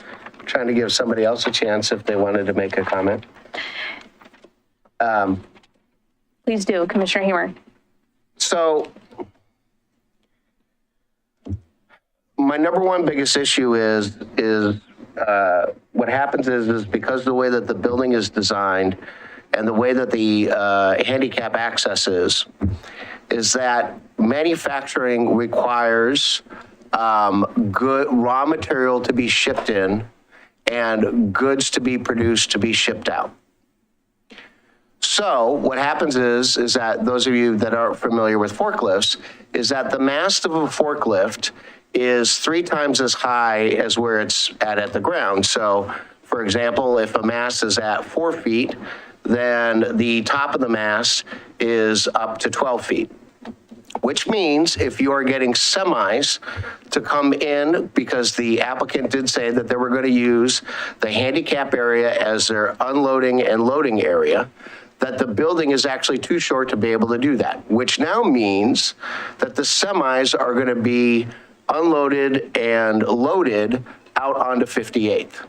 trying to give somebody else a chance if they wanted to make a comment. Please do, Commissioner Hamer. So my number one biggest issue is what happens is because the way that the building is designed and the way that the handicap access is that manufacturing requires good raw material to be shipped in and goods to be produced to be shipped out. So what happens is that those of you that aren't familiar with forklifts, is that the mast of a forklift is 3 times as high as where it's at the ground. So for example, if a mast is at 4 feet, then the top of the mast is up to 12 feet. Which means if you are getting semis to come in, because the applicant did say that they were going to use the handicap area as their unloading and loading area, that the building is actually too short to be able to do that, which now means that the semis are going to be unloaded and loaded out onto 58th.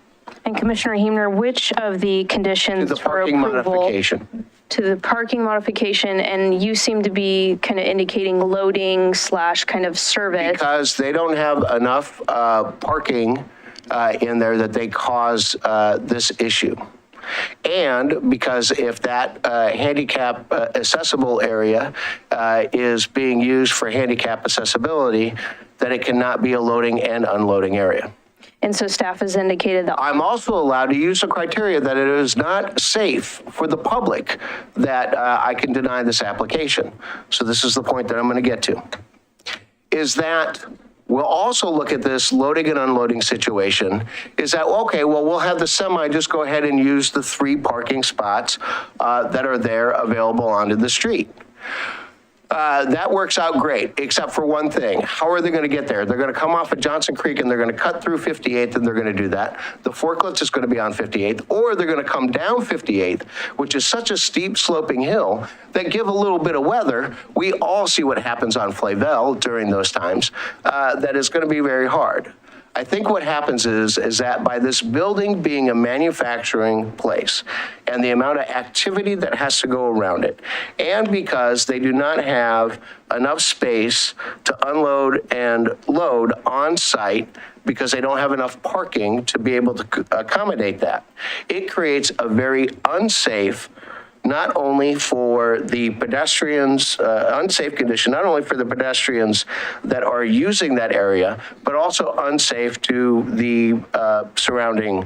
And Commissioner Heemner, which of the conditions The for parking approval modification. to the parking modification, and you seem to be kind of indicating loading / kind of service? Because they don't have enough parking in there that they cause this issue. And because if that handicap accessible area is being used for handicap accessibility, then it cannot be a loading and unloading area. And so staff has indicated that. I'm also allowed to use the criteria that it is not safe for the public that I can deny this application. So this is the point that I'm going to get to. Is that we'll also look at this loading and unloading situation, is that, okay, well, we'll have the semi just go ahead and use the 3 parking spots that are there available onto the street. That works out great, except for one thing. How are they going to get there? They're going to come off of Johnson Creek and they're going to cut through 58th and they're going to do that. The forklift is going to be on 58th, or they're going to come down 58th, which is such a steep sloping hill that give a little bit of weather. We all see what happens on Flavel during those times. That is going to be very hard. I think what happens is that by this building being a manufacturing place and the amount of activity that has to go around it, and because they do not have enough space to unload and load on site because they don't have enough parking to be able to accommodate that, it creates a very unsafe, not only for the pedestrians, unsafe condition, not only for the pedestrians that are using that area, but also unsafe to the surrounding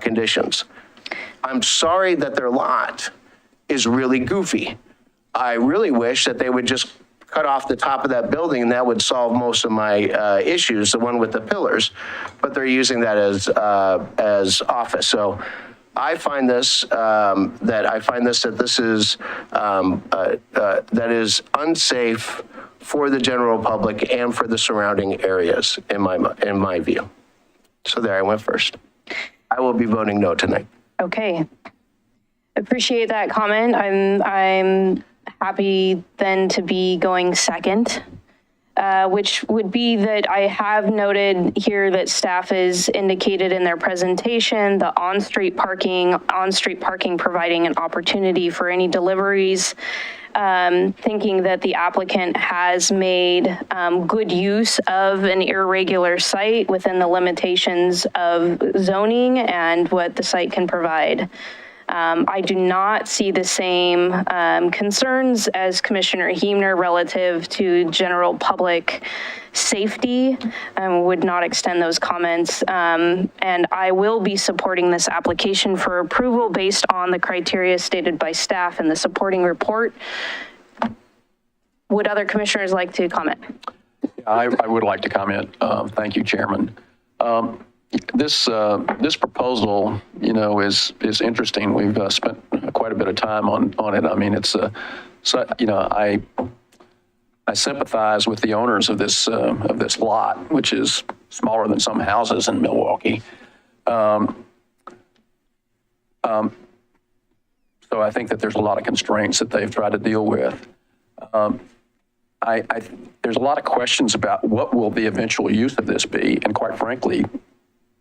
conditions. I'm sorry that their lot is really goofy. I really wish that they would just cut off the top of that building and that would solve most of my issues, the one with the pillars, but they're using that as office. So I find this that this is that is unsafe for the general public and for the surrounding areas in my view. So there, I went first. I will be voting no tonight. Okay. Appreciate that comment. I'm happy then to be going second. Which would be that I have noted here that staff has indicated in their presentation the on-street parking providing an opportunity for any deliveries, thinking that the applicant has made good use of an irregular site within the limitations of zoning and what the site can provide. I do not see the same concerns as Commissioner Heemner relative to general public safety. Would not extend those comments. And I will be supporting this application for approval based on the criteria stated by staff in the supporting report. Would other commissioners like to comment? I would like to comment. Thank you, Chairman. This proposal, is interesting. We've spent quite a bit of time on it. I mean, it's I sympathize with the owners of this lot, which is smaller than some houses in Milwaukie. So I think that there's a lot of constraints that they've tried to deal with. There's a lot of questions about what will the eventual use of this be, and quite frankly,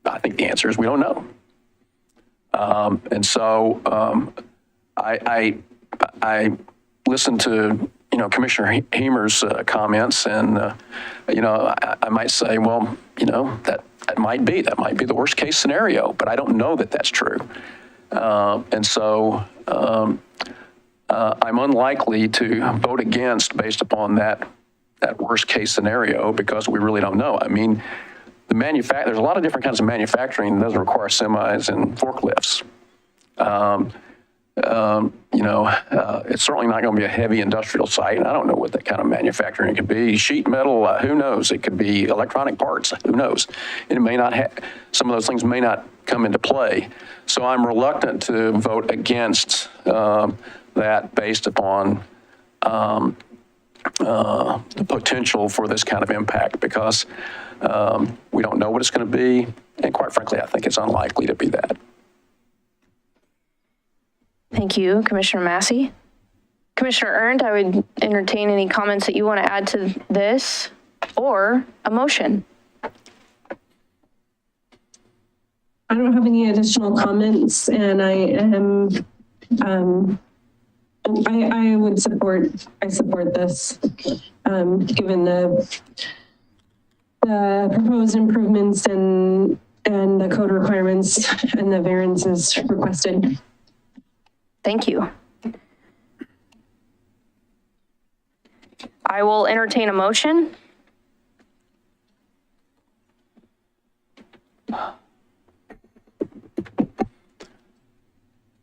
I think the answer is we don't know. And so I listened to Commissioner Hamer's comments, and, I might say, well, that might be the worst case scenario, but I don't know that that's true. And so I'm unlikely to vote against based upon that worst case scenario because we really don't know. I mean, there's a lot of different kinds of manufacturing that doesn't require semis and forklifts. It's certainly not going to be a heavy industrial site. I don't know what that kind of manufacturing it could be. Sheet metal, who knows? It could be electronic parts, who knows? It may not have, some of those things may not come into play. So I'm reluctant to vote against that based upon the potential for this kind of impact because we don't know what it's going to be. And quite frankly, I think it's unlikely to be that. Thank you, Commissioner Massey. Commissioner Ernst, I would entertain any comments that you want to add to this or a motion. I don't have any additional comments, and I am, I support this, given the proposed improvements and the code requirements and the variances requested. Thank you. I will entertain a motion.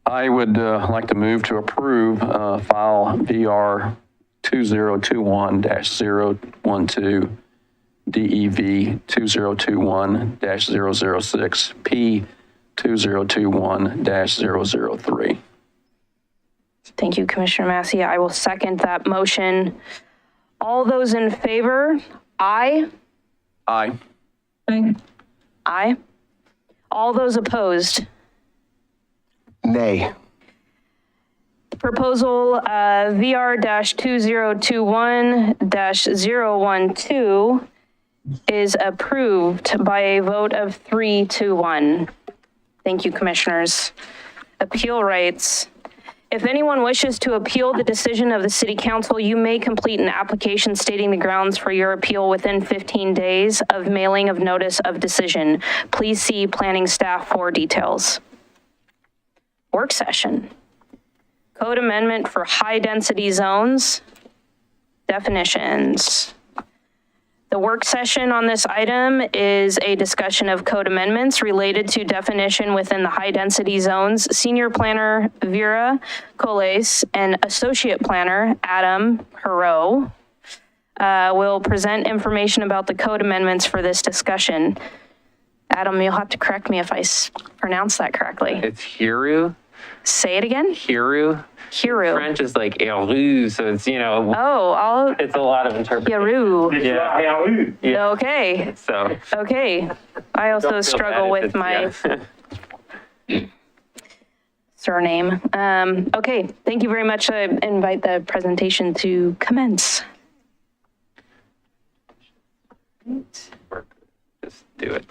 I would like to move to approve file VR 2021-012 DEV 2021-006 P 2021-003. Thank you, Commissioner Massey. I will second that motion. All those in favor, aye? Aye. Aye. Aye. All those opposed? Nay. Proposal VR-2021-012 is approved by a vote of 3-1. Thank you, Commissioners. Appeal rights. If anyone wishes to appeal the decision of the City Council, you may complete an application stating the grounds for your appeal within 15 days of mailing of notice of decision. Please see planning staff for details. Work session. Code amendment for high-density zones. Definitions. The work session on this item is a discussion of code amendments related to definition within the high-density zones. Senior Planner Vera Coles and Associate Planner Adam Hero will present information about the code amendments for this discussion. Adam, you'll have to correct me if I pronounce that correctly. It's Hiru. Say it again? Hiru. Hiru. French is like Eru, so it's, Oh, it's a lot of interpretation. Yaru. Yeah. Okay. So. Okay. I also Don't feel struggle bad if with my surname. Okay. Thank you very much. I invite the presentation to commence. Just do it.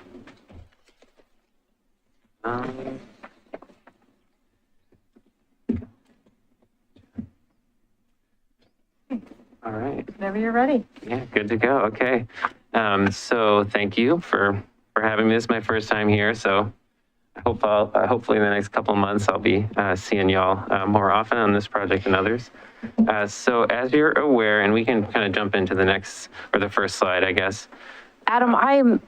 All right. Whenever you're ready. Yeah, good to go. Okay. So thank you for having me. This is my first time here, so I hope hopefully in the next couple of months I'll be seeing y'all more often on this project and others. So as you're aware, and we can kind of jump into the next or the first slide, I guess. Adam, I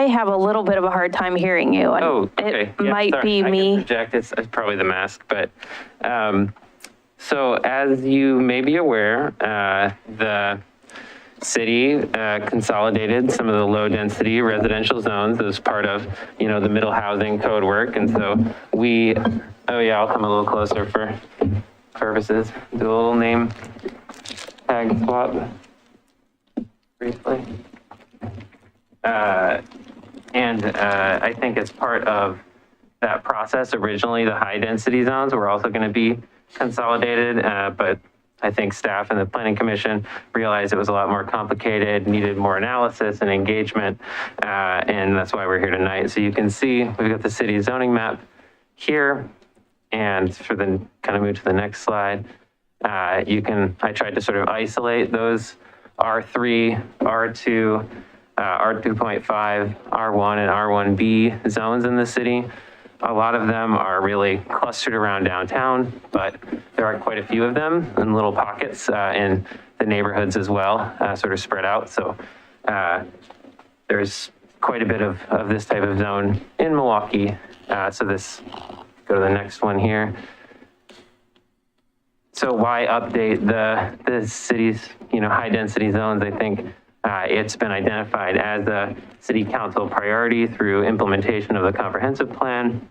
have a little bit of a hard time hearing you. And Oh, okay. It might be me. I can project. It's probably the mask, but. So as you may be aware, the city consolidated some of the low density residential zones as part of, the middle housing code work. And so I'll come a little closer for purposes. Do a little name tag swap briefly. And I think as part of that process, originally the high density zones were also going to be consolidated, but I think staff and the Planning Commission realized it was a lot more complicated, needed more analysis and engagement, and that's why we're here tonight. So you can see we've got the city zoning map here, and for the kind of move to the next slide, I tried to sort of isolate those R3, R2, R2.5, R1, and R1B zones in the city. A lot of them are really clustered around downtown, but there are quite a few of them in little pockets in the neighborhoods as well, sort of spread out. So there's quite a bit of this type of zone in Milwaukie. So this, go to the next one here. So why update the city's, high density zones? I think it's been identified as a city council priority through implementation of the comprehensive plan.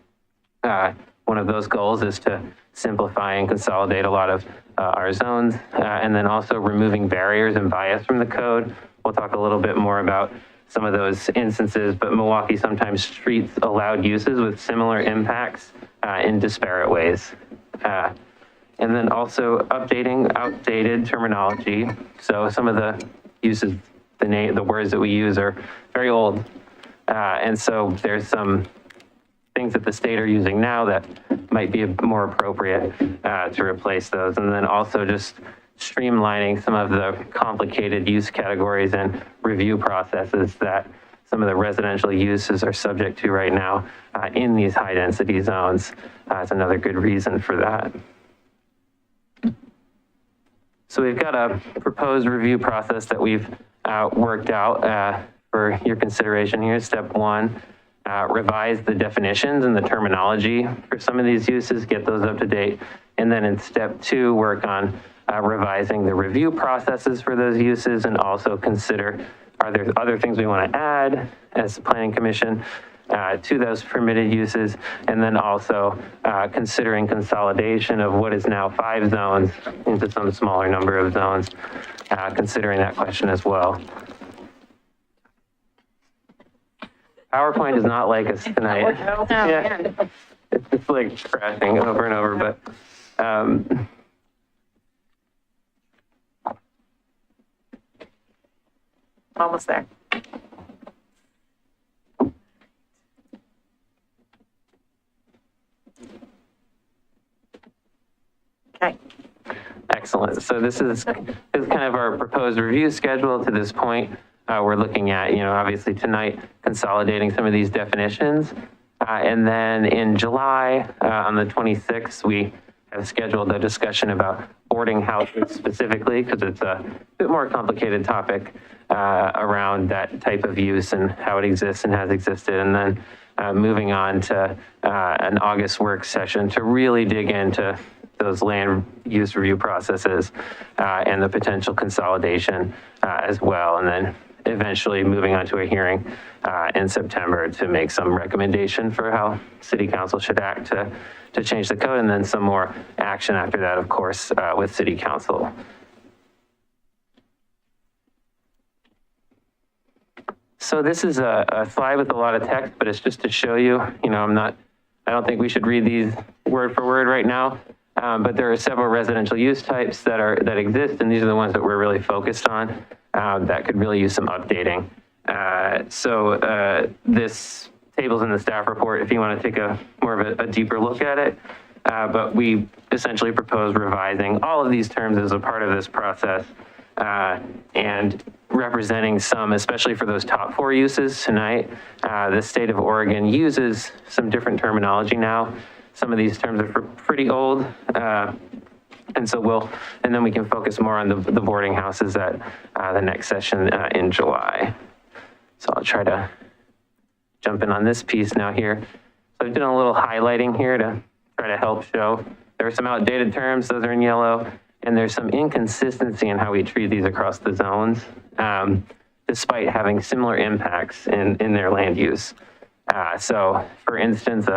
One of those goals is to simplify and consolidate a lot of our zones, and then also removing barriers and bias from the code. We'll talk a little bit more about some of those instances, but Milwaukie sometimes treats allowed uses with similar impacts in disparate ways. And then also updating outdated terminology. So some of the uses, the words that we use are very old. And so there's some things that the state are using now that might be more appropriate to replace those. And then also just streamlining some of the complicated use categories and review processes that some of the residential uses are subject to right now in these high density zones. It's another good reason for that. So we've got a proposed review process that we've worked out for your consideration here. Step one, revise the definitions and the terminology for some of these uses, get those up to date. And then in step two, work on revising the review processes for those uses, and also consider, are there other things we want to add as the Planning Commission to those permitted uses, and then also considering consolidation of what is now 5 zones into some smaller number of zones, considering that question as well. PowerPoint is not like us tonight. Yeah. It's like crashing over and over, but Almost there. Okay. Excellent. So this is kind of our proposed review schedule to this point. We're looking at, obviously tonight, consolidating some of these definitions. And then in July, on the 26th, we have scheduled a discussion about boarding houses specifically, because it's a bit more complicated topic around that type of use and how it exists and has existed. And then moving on to an August work session to really dig into those land use review processes and the potential consolidation as well. And then eventually moving on to a hearing in September to make some recommendation for how City Council should act to change the code, and then some more action after that, of course, with City Council. So this is a slide with a lot of text, but it's just to show you, I don't think we should read these word for word right now. But there are several residential use types that exist, and these are the ones that we're really focused on that could really use some updating. So this table's in the staff report if you want to take more of a deeper look at it. But we essentially propose revising all of these terms as a part of this process and representing some, especially for those top 4 uses tonight. The state of Oregon uses some different terminology now. Some of these terms are pretty old. And so and then we can focus more on the boarding houses at the next session in July. So I'll try to jump in on this piece now here. So I've done a little highlighting here to try to help show there are some outdated terms, those are in yellow, and there's some inconsistency in how we treat these across the zones, despite having similar impacts in their land use. So for instance,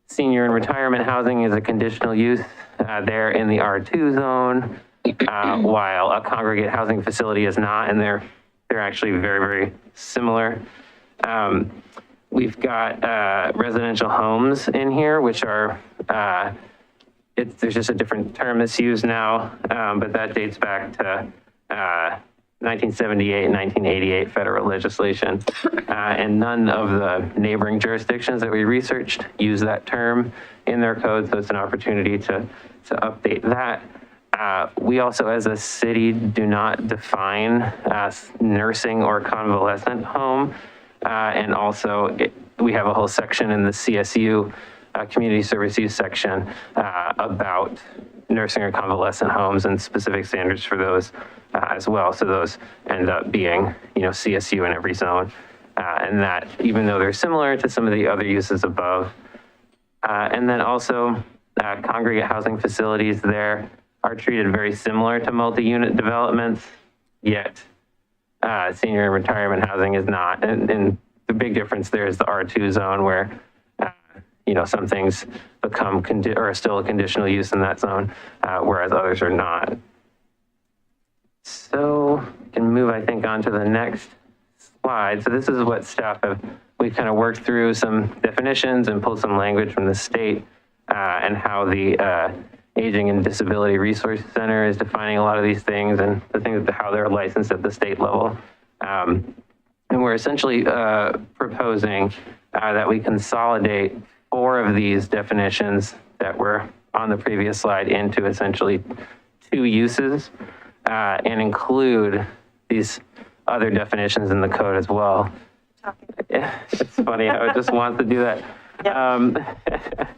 senior and retirement housing is a conditional use there in the R2 zone, while a congregate housing facility is not, and they're actually very, very similar. We've got residential homes in here, which are, there's just a different term that's used now, but that dates back to 1978 and 1988 federal legislation. And none of the neighboring jurisdictions that we researched use that term in their code, so it's an opportunity to update that. We also, as a city, do not define nursing or convalescent home. And also, we have a whole section in the CSU, community service use section, about nursing or convalescent homes and specific standards for those as well. So those end up being, CSU in every zone. And that, even though they're similar to some of the other uses above. And then also, congregate housing facilities there are treated very similar to multi-unit developments, yet senior and retirement housing is not. And the big difference there is the R2 zone where, some things become or still a conditional use in that zone, whereas others are not. So we can move, I think, on to the next slide. So this is what staff we've kind of worked through some definitions and pulled some language from the state and how the Aging and Disability Resource Center is defining a lot of these things and the things how they're licensed at the state level. And we're essentially proposing that we consolidate 4 of these definitions that were on the previous slide into essentially 2 uses and include these other definitions in the code as well. It's funny how it just wants to do that. Yep.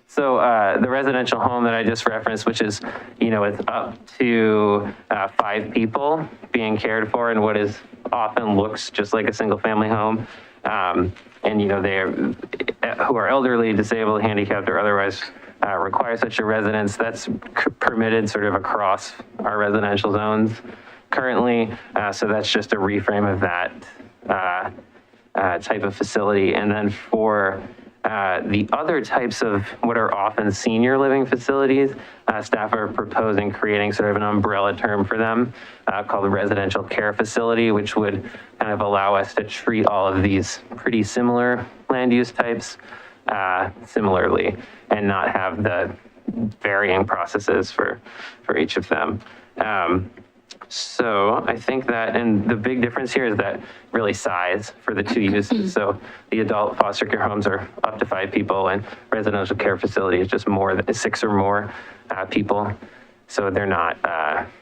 So the residential home that I just referenced, which is, it's up to 5 people being cared for in what is often looks just like a single family home. And, they are who are elderly, disabled, handicapped, or otherwise require such a residence. That's permitted sort of across our residential zones currently. So that's just a reframe of that type of facility. And then for the other types of what are often senior living facilities, staff are proposing creating sort of an umbrella term for them called a residential care facility, which would kind of allow us to treat all of these pretty similar land use types similarly and not have the varying processes for each of them. So I think that, and the big difference here is that really size for the 2 uses. So the adult foster care homes are up to 5 people and residential care facility is just more than 6 or more people. So they're not,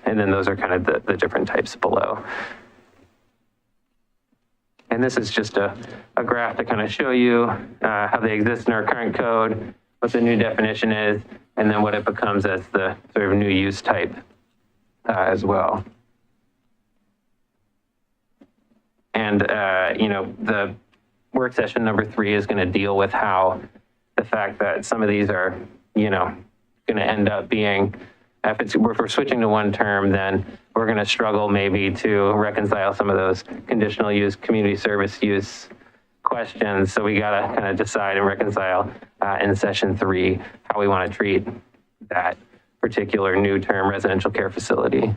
and then those are kind of the different types below. And this is just a graph to kind of show you how they exist in our current code, what the new definition is, and then what it becomes as the sort of new use type as well. And, the work session number 3 is going to deal with how the fact that some of these are, going to end up being, if we're switching to one term, then we're going to struggle maybe to reconcile some of those conditional use, community service use questions. So we got to kind of decide and reconcile in session 3 how we want to treat that particular new term, residential care facility.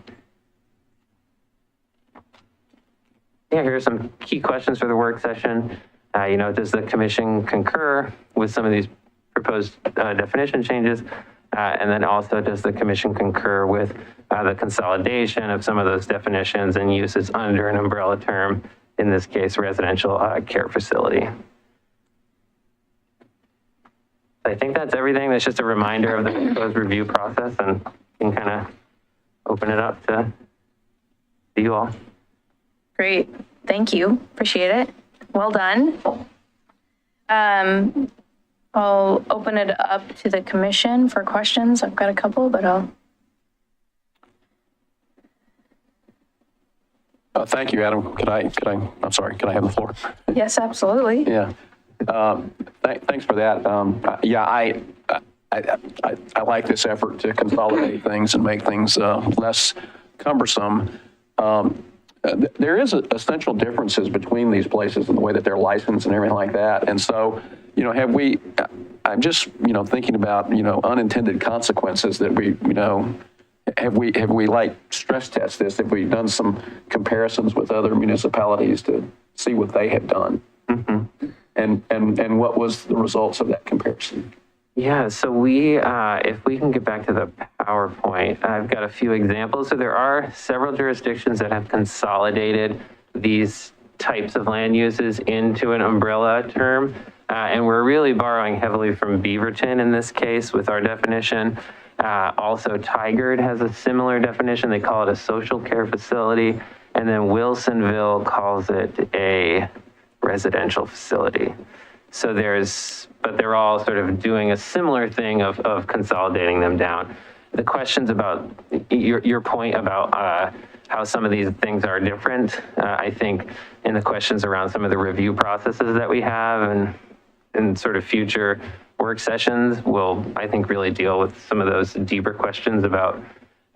Yeah, here are some key questions for the work session. Does the commission concur with some of these proposed definition changes? And then also, does the commission concur with the consolidation of some of those definitions and uses under an umbrella term, in this case, residential care facility? I think that's everything. That's just a reminder of the proposed review process, and you can kind of open it up to you all. Great. Thank you. Appreciate it. Well done. I'll open it up to the commission for questions. I've got a couple, but I'll. Thank you, Adam. I'm sorry, can I have the floor? Yes, absolutely. Yeah. Thanks for that. I like this effort to consolidate things and make things less cumbersome. There is essential differences between these places and the way that they're licensed and everything like that. And so, I'm just, thinking about, unintended consequences that we, have we like stress test this? Have we done some comparisons with other municipalities to see what they have done? Mm-hmm. And what was the results of that comparison? Yeah, so if we can get back to the PowerPoint, I've got a few examples. So there are several jurisdictions that have consolidated these types of land uses into an umbrella term. And we're really borrowing heavily from Beaverton in this case with our definition. Also, Tigard has a similar definition. They call it a social care facility. And then Wilsonville calls it a residential facility. So but they're all sort of doing a similar thing of consolidating them down. The questions about your point about how some of these things are different, I think in the questions around some of the review processes that we have and sort of future work sessions will, I think, really deal with some of those deeper questions about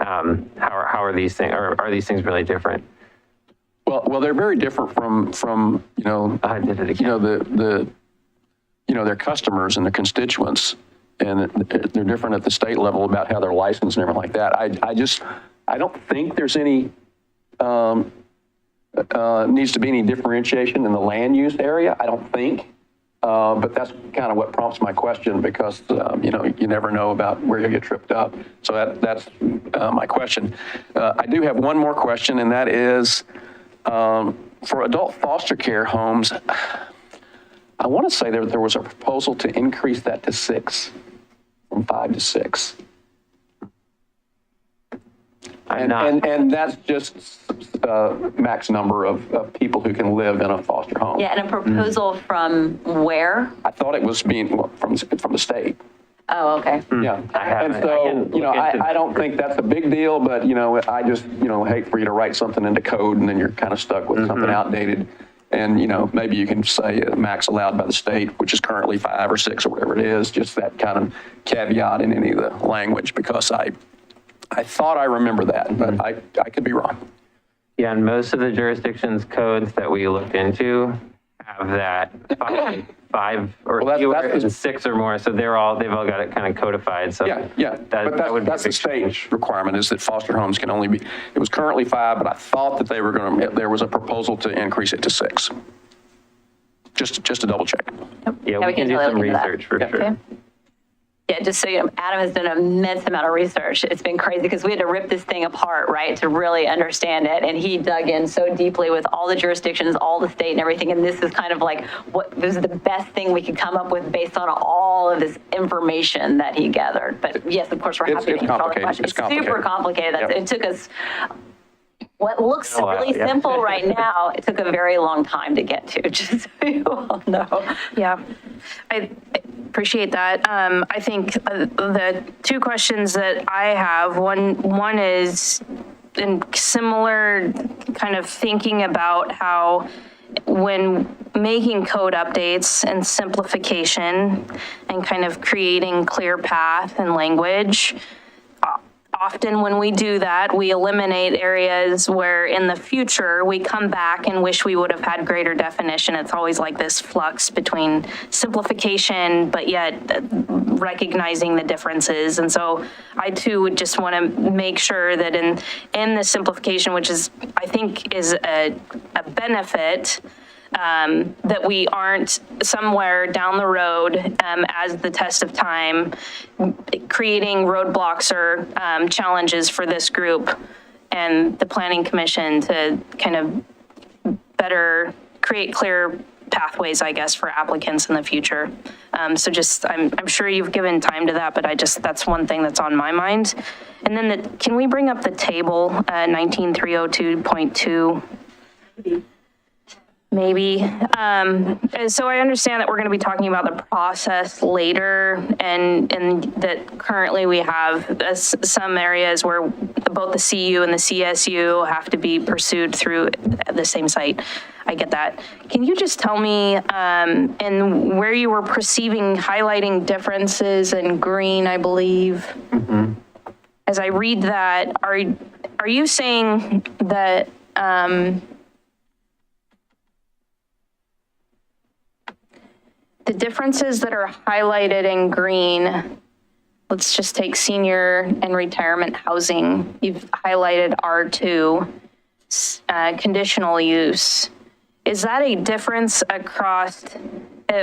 how are these things, are these things really different? Well, they're very different from I did it again. Their customers and their constituents, and they're different at the state level about how they're licensed and everything like that. I don't think there's any needs to be any differentiation in the land use area. I don't think. But that's kind of what prompts my question, because, you never know about where you get tripped up. So that's my question. I do have one more question, and that is for adult foster care homes, I want to say there was a proposal to increase that to 6, from 5 to 6. And that's just max number of people who can live in a foster home. Yeah, and a proposal from where? I thought it was from the state. Oh, okay. Yeah. And so, I don't think that's a big deal, but, I just, hate for you to write something into code and then you're kind of stuck with something outdated. And, maybe you can say max allowed by the state, which is currently 5 or 6 or whatever it is, just that kind of caveat in any of the language, because I thought I remember that, but I could be wrong. Yeah, and most of the jurisdictions codes that we looked into have that 5 or fewer and 6 or more. So they've all got it kind of codified. So yeah. But that's the state requirement, is that foster homes can only be. It was currently 5, but I thought that there was a proposal to increase it to 6. Just to double check. Yeah, we can do some research for sure. Okay. Yeah, just so you know, Adam has done an immense amount of research. It's been crazy because we had to rip this thing apart, right, to really understand it. And he dug in so deeply with all the jurisdictions, all the state and everything. And this is kind of like this is the best thing we could come up with based on all of this information that he gathered. But yes, of course, we're happy to answer all the questions. It's super complicated. It took us what looks really simple right now. It took a very long time to get to, just so you all know. Yeah, I appreciate that. I think the two questions that I have, one is in similar kind of thinking about how when making code updates and simplification and kind of creating clear path and language, often when we do that, we eliminate areas where in the future we come back and wish we would have had greater definition. It's always like this flux between simplification, but yet recognizing the differences. And so I too would just want to make sure that in the simplification, which is, I think is a benefit, that we aren't somewhere down the road as the test of time creating roadblocks or challenges for this group and the Planning Commission to kind of better create clear pathways, I guess, for applicants in the future. So just, I'm sure you've given time to that, but that's one thing that's on my mind. And then can we bring up the table 19302.2? Maybe. So I understand that we're going to be talking about the process later, and that currently we have some areas where both the CU and the CSU have to be pursued through the same site. I get that. Can you just tell me, and where you were perceiving highlighting differences in green, I believe? Mm-hmm. As I read that, are you saying that the differences that are highlighted in green, let's just take senior and retirement housing. You've highlighted R2, conditional use. Is that a difference across,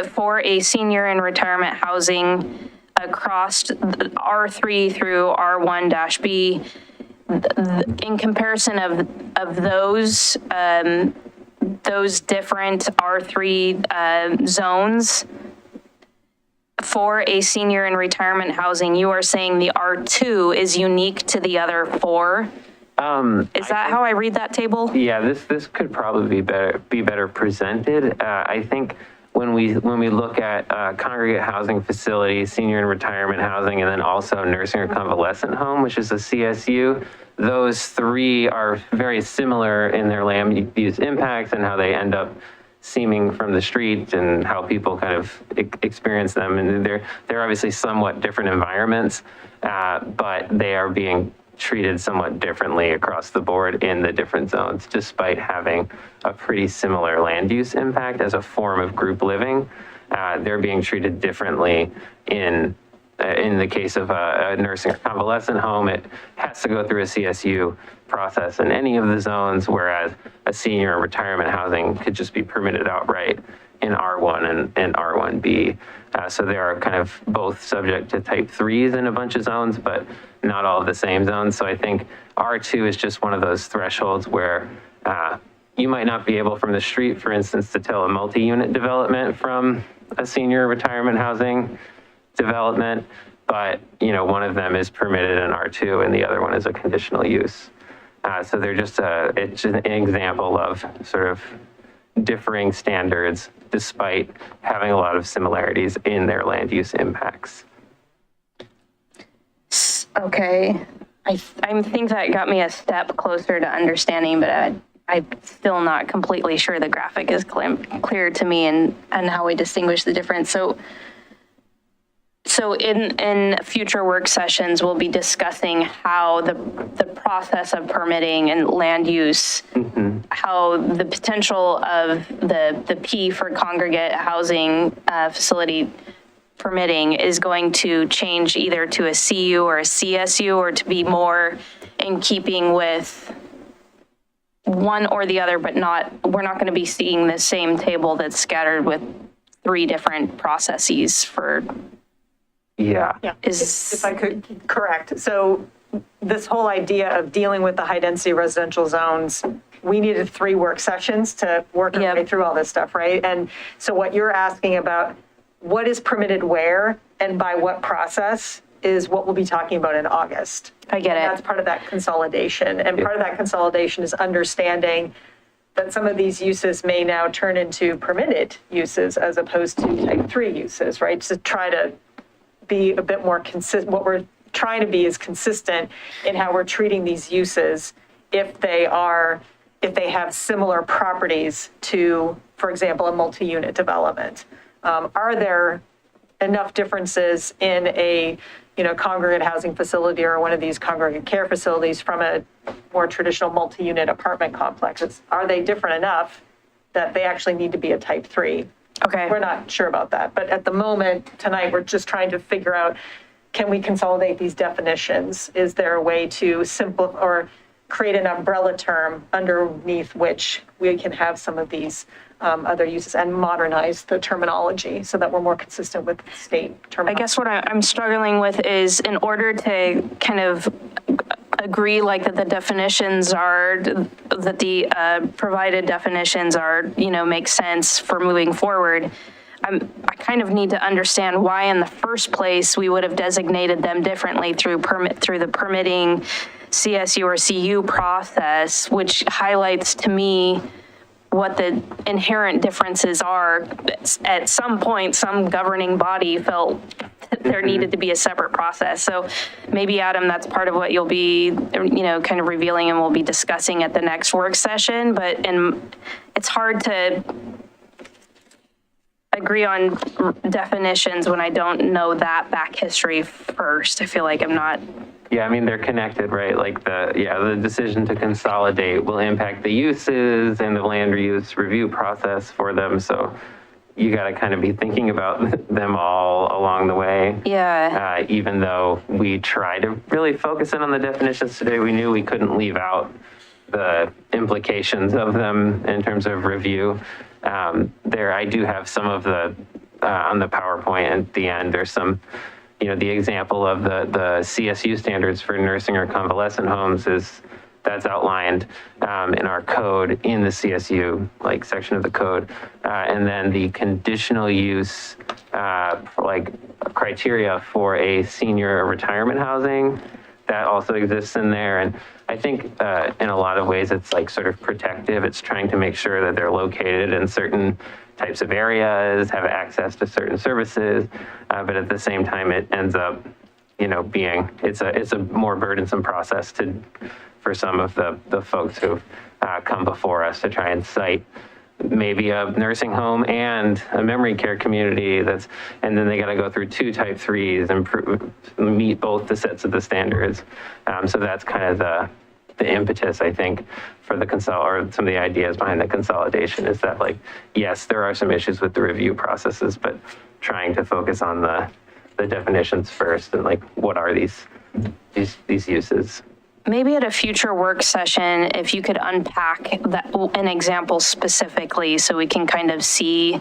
for a senior and retirement housing across R3 through R1-B, in comparison of those different R3 zones, for a senior in retirement housing, you are saying the R2 is unique to the other 4? Is that how I read that table? Yeah, this could probably be better presented. I think when we look at congregate housing facilities, senior and retirement housing, and then also nursing or convalescent home, which is a CSU, those 3 are very similar in their land use impacts and how they end up seeming from the street and how people kind of experience them. And they're obviously somewhat different environments, but they are being treated somewhat differently across the board in the different zones, despite having a pretty similar land use impact as a form of group living. They're being treated differently in the case of a nursing or convalescent home. It has to go through a CSU process in any of the zones, whereas a senior or retirement housing could just be permitted outright in R1 and R1B. So they are kind of both subject to type 3s in a bunch of zones, but not all of the same zones. So I think R2 is just one of those thresholds where you might not be able from the street, for instance, to tell a multi-unit development from a senior retirement housing development, but one of them is permitted in R2 and the other one is a conditional use. So they're just it's an example of sort of differing standards despite having a lot of similarities in their land use impacts. Okay. I think that got me a step closer to understanding, but I'm still not completely sure the graphic is clear to me and how we distinguish the difference. So in future work sessions, we'll be discussing how the process of permitting and land use, how the potential of the P for congregate housing facility permitting is going to change either to a CU or a CSU, or to be more in keeping with one or the other, but we're not going to be seeing the same table that's scattered with 3 different processes for. Yeah, if I could correct. So this whole idea of dealing with the high density residential zones, we needed 3 work sessions to work our way through all this stuff, right? And so what you're asking about, what is permitted where and by what process, is what we'll be talking about in August. I get it. That's part of that consolidation. And part of that consolidation is understanding that some of these uses may now turn into permitted uses as opposed to type 3 uses, right? To try to be a bit more consistent. What we're trying to be is consistent in how we're treating these uses if they have similar properties to, for example, a multi-unit development. Are there enough differences in a congregate housing facility or one of these congregate care facilities from a more traditional multi-unit apartment complexes? Are they different enough that they actually need to be a type 3? Okay. We're not sure about that. But at the moment, tonight, we're just trying to figure out, can we consolidate these definitions? Is there a way to simplify or create an umbrella term underneath which we can have some of these other uses and modernize the terminology so that we're more consistent with state terminology? I guess what I'm struggling with is, in order to kind of agree that the definitions are, that the provided definitions are, make sense for moving forward, I kind of need to understand why in the first place we would have designated them differently through the permitting CSU or CU process, which highlights to me what the inherent differences are. At some point, some governing body felt that there needed to be a separate process. So maybe, Adam, that's part of what you'll be, kind of revealing and we'll be discussing at the next work session. But it's hard to agree on definitions when I don't know that back history first. I feel like I'm not. Yeah, I mean, they're connected, right? The decision to consolidate will impact the uses and the land reuse review process for them. So you got to kind of be thinking about them all along the way. Yeah. Even though we try to really focus in on the definitions today, we knew we couldn't leave out the implications of them in terms of review. I do have some of the, on the PowerPoint at the end, there's some, the example of the CSU standards for nursing or convalescent homes that's outlined in our code in the CSU section of the code. And then the conditional use criteria for a senior retirement housing that also exists in there. And I think in a lot of ways, it's like sort of protective. It's trying to make sure that they're located in certain types of areas, have access to certain services, but at the same time, it ends up, being, it's a more burdensome process for some of the folks who've come before us to try and cite maybe a nursing home and a memory care community and then they got to go through 2 type 3s and meet both the sets of the standards. So that's kind of the impetus, I think, for or some of the ideas behind the consolidation is that, like, yes, there are some issues with the review processes, but trying to focus on the definitions first and like, what are these uses? Maybe at a future work session, if you could unpack an example specifically so we can kind of see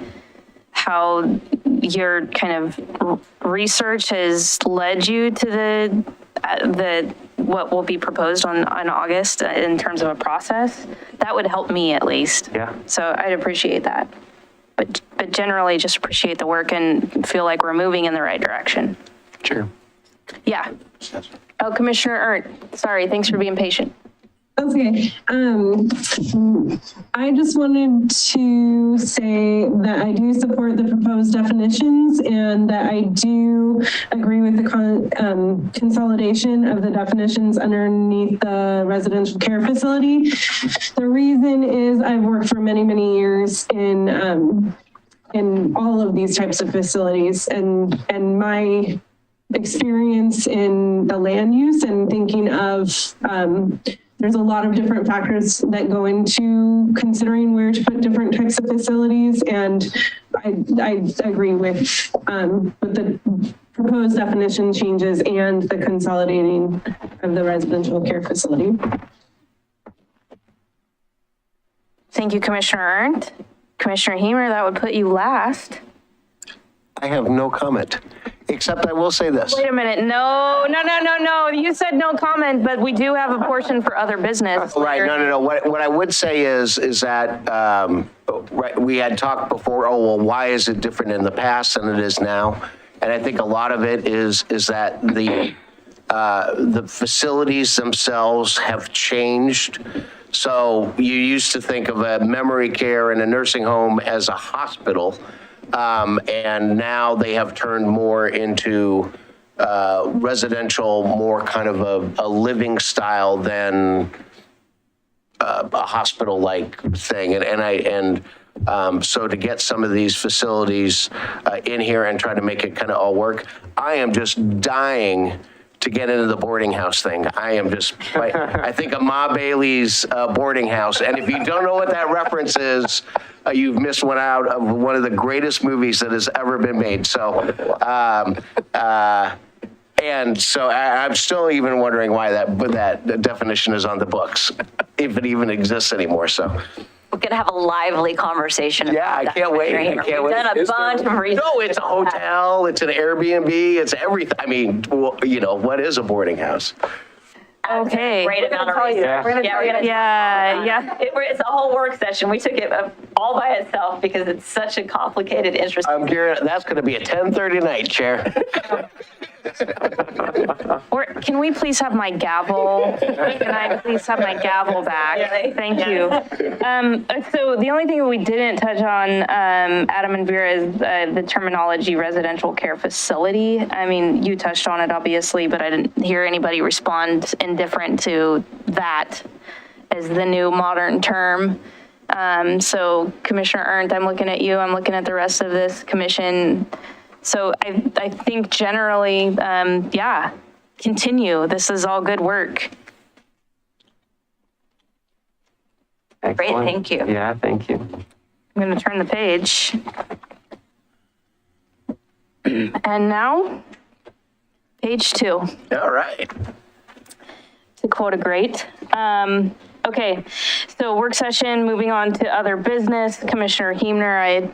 how your kind of research has led you to what will be proposed on August in terms of a process, that would help me at least. Yeah. So I'd appreciate that. But generally just appreciate the work and feel like we're moving in the right direction. Sure. Yeah. Oh, Commissioner Ernst, sorry, thanks for being patient. Okay. I just wanted to say that I do support the proposed definitions and that I do agree with the consolidation of the definitions underneath the residential care facility. The reason is I've worked for many, many years in all of these types of facilities, and my experience in the land use and thinking of there's a lot of different factors that go into considering where to put different types of facilities, and I agree with the proposed definition changes and the consolidating of the residential care facility. Thank you, Commissioner Ernst. Commissioner Heimer, that would put you last. I have no comment, except I will say this. Wait a minute, no. You said no comment, but we do have a portion for other business. Right, no. What I would say is that we had talked before, why is it different in the past than it is now? And I think a lot of it is that the facilities themselves have changed. So you used to think of a memory care and a nursing home as a hospital. And now they have turned more into residential, more kind of a living style than a hospital-like thing. So to get some of these facilities in here and try to make it kind of all work, I am just dying to get into the boarding house thing. I think of Ma Bailey's boarding house. And if you don't know what that reference is, you've missed one out of one of the greatest movies that has ever been made. So, and so I'm still even wondering why that definition is on the books, if it even exists anymore. So. We're going to have a lively conversation. Yeah, I can't wait. We've done a bunch of research. No, it's a hotel, it's an Airbnb, it's everything. I mean, what is a boarding house? Okay. Great amount of research. It's a whole work session. We took it all by itself because it's such a complicated, interesting. That's going to be a 10:30 night, Chair. Or can we please have my gavel? Can I please have my gavel back? Thank you. So the only thing we didn't touch on, Adam and Vera, is the terminology residential care facility. I mean, you touched on it obviously, but I didn't hear anybody respond indifferent to that as the new modern term. So Commissioner Ernst, I'm looking at you. I'm looking at the rest of this commission. So I think generally, continue. This is all good work. Excellent. Great, thank you. Yeah, thank you. I'm going to turn the page. And now, page 2. All right. To quote a great. Okay, so work session, moving on to other business. Commissioner Heimer, I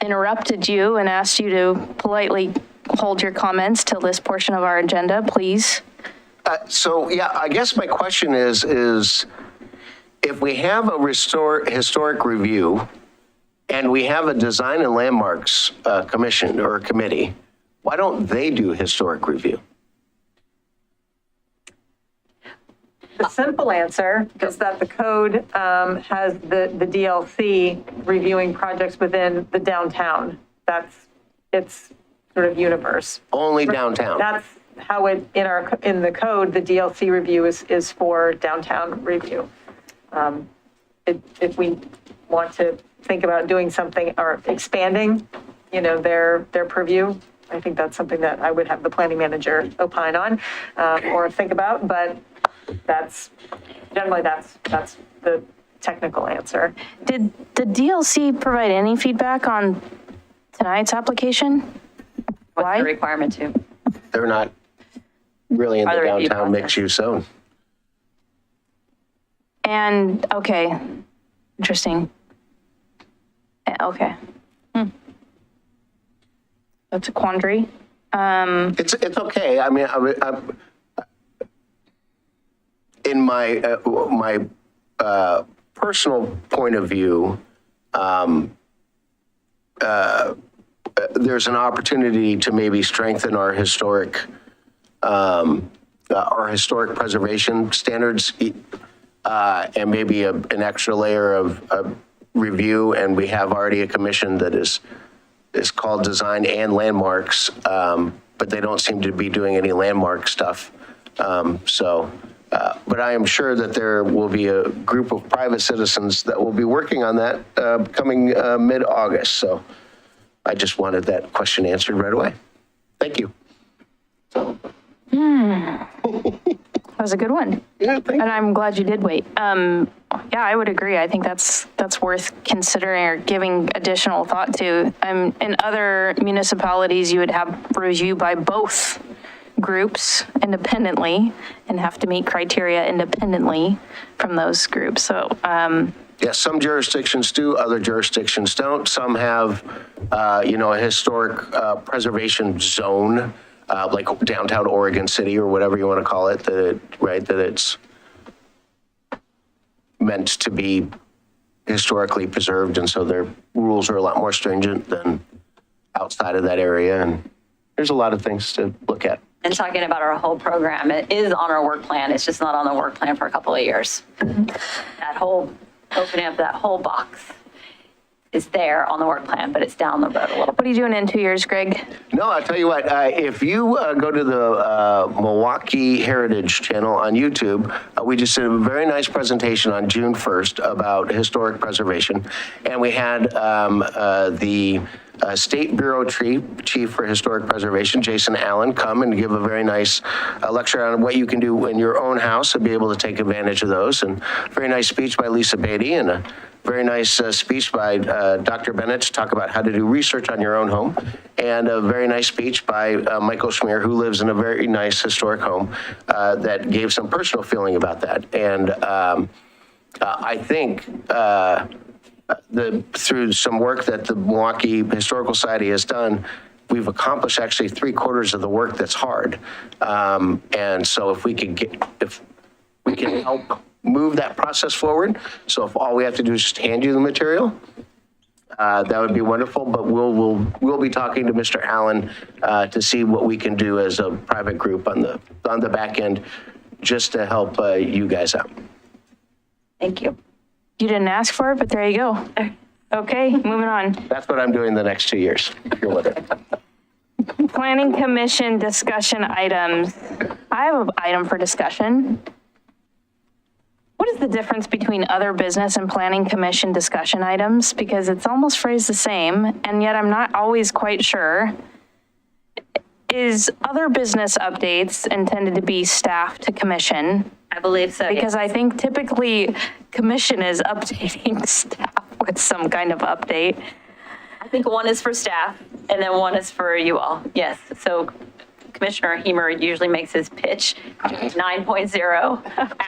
interrupted you and asked you to politely hold your comments till this portion of our agenda, please. I guess my question is if we have a historic review and we have a design and landmarks commission or committee, Why don't they do historic review? The simple answer is that the code has the DLC reviewing projects within the downtown. That's its sort of universe. Only downtown? That's how it, in the code, the DLC review is for downtown review. If we want to think about doing something or expanding, their purview, I think that's something that I would have the planning manager opine on or think about, but that's the technical answer. Did the DLC provide any feedback on tonight's application? What's Why? the requirement to? They're not really in the Are the review downtown process. mixed-use zone. And, okay, interesting. Okay. That's a quandary. It's okay. I mean, in my personal point of view, there's an opportunity to maybe strengthen our historic preservation standards, and maybe an extra layer of review. And we have already a commission that is called Design and Landmarks, but they don't seem to be doing any landmark stuff. But I am sure that there will be a group of private citizens that will be working on that coming mid-August. So I just wanted that question answered right away. Thank you. That was a good one. Yeah, thank And you. I'm glad you did wait. Yeah, I would agree. I think that's worth considering or giving additional thought to. In other municipalities, you would have review by both groups independently and have to meet criteria independently from those groups. So, Yes, some jurisdictions do, other jurisdictions don't. Some have, a historic preservation zone, like downtown Oregon City or whatever you want to call it, that it's meant to be historically preserved, and so their rules are a lot more stringent than outside of that area. And there's a lot of things to look at. And talking about our whole program, it is on our work plan. It's just not on the work plan for a couple of years. That whole, opening up that whole box is there on the work plan, but it's down the road a little bit. what are you doing in 2 years, Greg? No, I'll tell you what, if you go to the Milwaukie Heritage channel on YouTube, we just did a very nice presentation on June 1st about historic preservation. And we had the State Bureau Chief for Historic Preservation, Jason Allen, come and give a very nice lecture on what you can do in your own house and be able to take advantage of those. And very nice speech by Lisa Beatty, and a very nice speech by Dr. Bennett to talk about how to do research on your own home, and a very nice speech by Michael Schmier, who lives in a very nice historic home, that gave some personal feeling about that. And I think through some work that the Milwaukie Historical Society has done, we've accomplished actually 3/4 of the work that's hard. And so if we can help move that process forward, so if all we have to do is just hand you the material, that would be wonderful. But we'll be talking to Mr. Allen to see what we can do as a private group on the back end, just to help you guys out. Thank you. You didn't ask for it, but there you go. Okay, moving on. That's what I'm doing the next 2 years, if you're wondering. Planning Commission discussion items. I have an item for discussion. What is the difference between other business and Planning Commission discussion items? Because it's almost phrased the same, and yet I'm not always quite sure. Is other business updates intended to be staff to commission? I believe so. Because I think typically commission is updating staff with some kind of update. I think one is for staff and then one is for you all. Yes. So Commissioner Hemer usually makes his pitch 9.0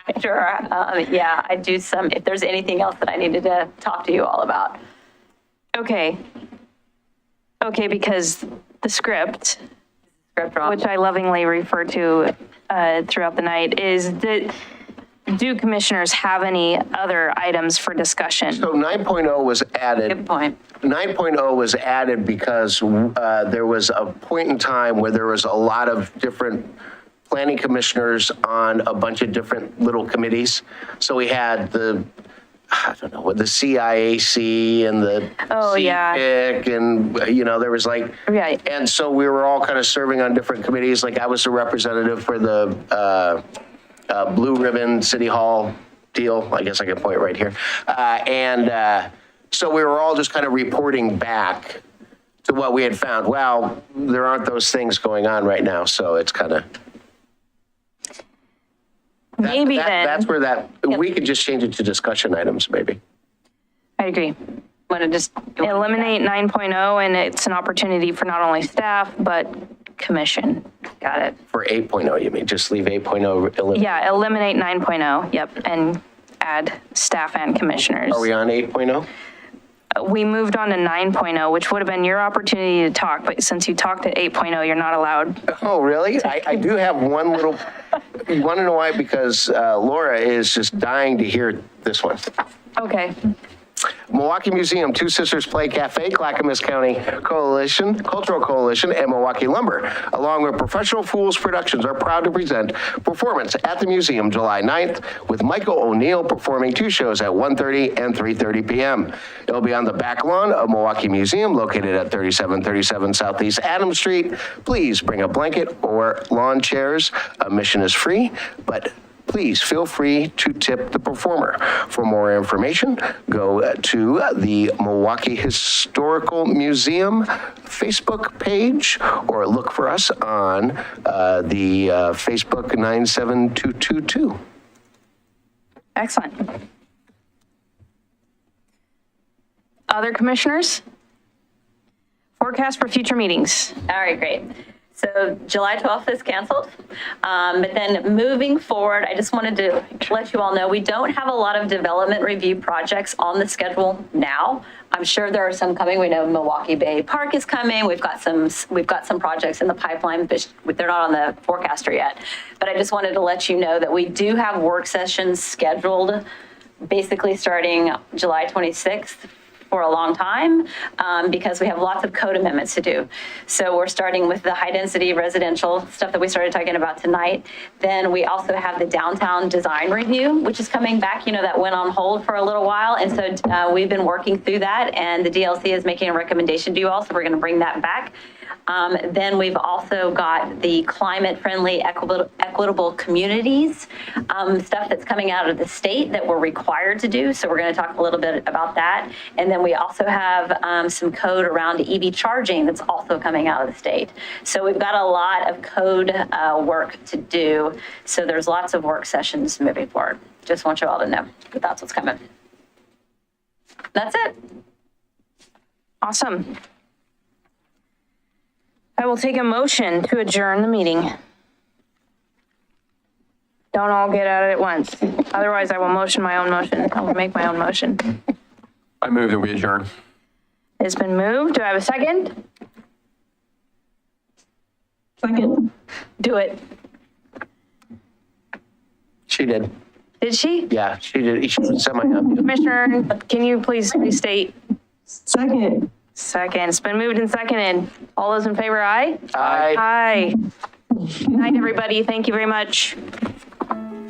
after, I do some, if there's anything else that I needed to talk to you all about. Okay, because the script, Script wrong. which I lovingly refer to throughout the night, is that do commissioners have any other items for discussion? So 9.0 was added. Good point. 9.0 was added because there was a point in time where there was a lot of different planning commissioners on a bunch of different little committees. So we had the CIAC and the CIAC and, there was like, Right. and so we were all kind of serving on different committees. Like I was a representative for the Blue Ribbon City Hall deal. I guess I can point right here. So we were all just kind of reporting back to what we had found. Well, there aren't those things going on right now, so it's kind of. Maybe then. That's where we could just change it to discussion items, maybe. I agree. Want to just Eliminate 9.0, and it's an opportunity for not only staff, but commission. Got it. For 8.0, you mean, just leave 8.0 eliminated? Yeah, eliminate 9.0, yep, and add staff and commissioners. Are we on 8.0? We moved on to 9.0, which would have been your opportunity to talk, but since you talked at 8.0, you're not allowed. Oh, really? I do have one little, you want to know why? Because Laura is just dying to hear this one. Okay. Milwaukie Museum, Two Sisters Play Cafe, Clackamas County Coalition, Cultural Coalition, and Milwaukie Lumber, along with Professional Fools Productions, are proud to present Performance at the Museum July 9th, with Michael O'Neill performing 2 shows at 1:30 and 3:30 p.m. It'll be on the back lawn of Milwaukie Museum, located at 3737 Southeast Adams Street. Please bring a blanket or lawn chairs. Admission is free, but please feel free to tip the performer. For more information, go to the Milwaukie Historical Museum Facebook page or look for us on the Facebook 97222. Excellent. Other commissioners? Forecast for future meetings. All right, great. So July 12th is canceled. But then moving forward, I just wanted to let you all know, we don't have a lot of development review projects on the schedule now. I'm sure there are some coming. We know Milwaukie Bay Park is coming. We've got some projects in the pipeline, but they're not on the forecaster yet. But I just wanted to let you know that we do have work sessions scheduled basically starting July 26th for a long time because we have lots of code amendments to do. So we're starting with the high density residential stuff that we started talking about tonight. Then we also have the downtown design review, which is coming back, that went on hold for a little while. And so we've been working through that, and the DLC is making a recommendation to you all. So we're going to bring that back. Then we've also got the climate-friendly, equitable communities stuff that's coming out of the state that we're required to do. So we're going to talk a little bit about that. And then we also have some code around EV charging that's also coming out of the state. So we've got a lot of code work to do. So there's lots of work sessions moving forward. Just want you all to know that that's what's coming. That's it. Awesome. I will take a motion to adjourn the meeting. Don't all get at it at once. Otherwise, I will motion my own motion. I will make my own motion. I move that we adjourn. It's been moved. Do I have a second? Second. Do it. She did. Did she? Yeah, she did. She was semi-happy. Commissioner, can you please restate? Second. Second. It's been moved and seconded. All those in favor, aye? Aye. Aye. Good night, everybody. Thank you very much.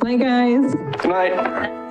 Bye, guys. Good night.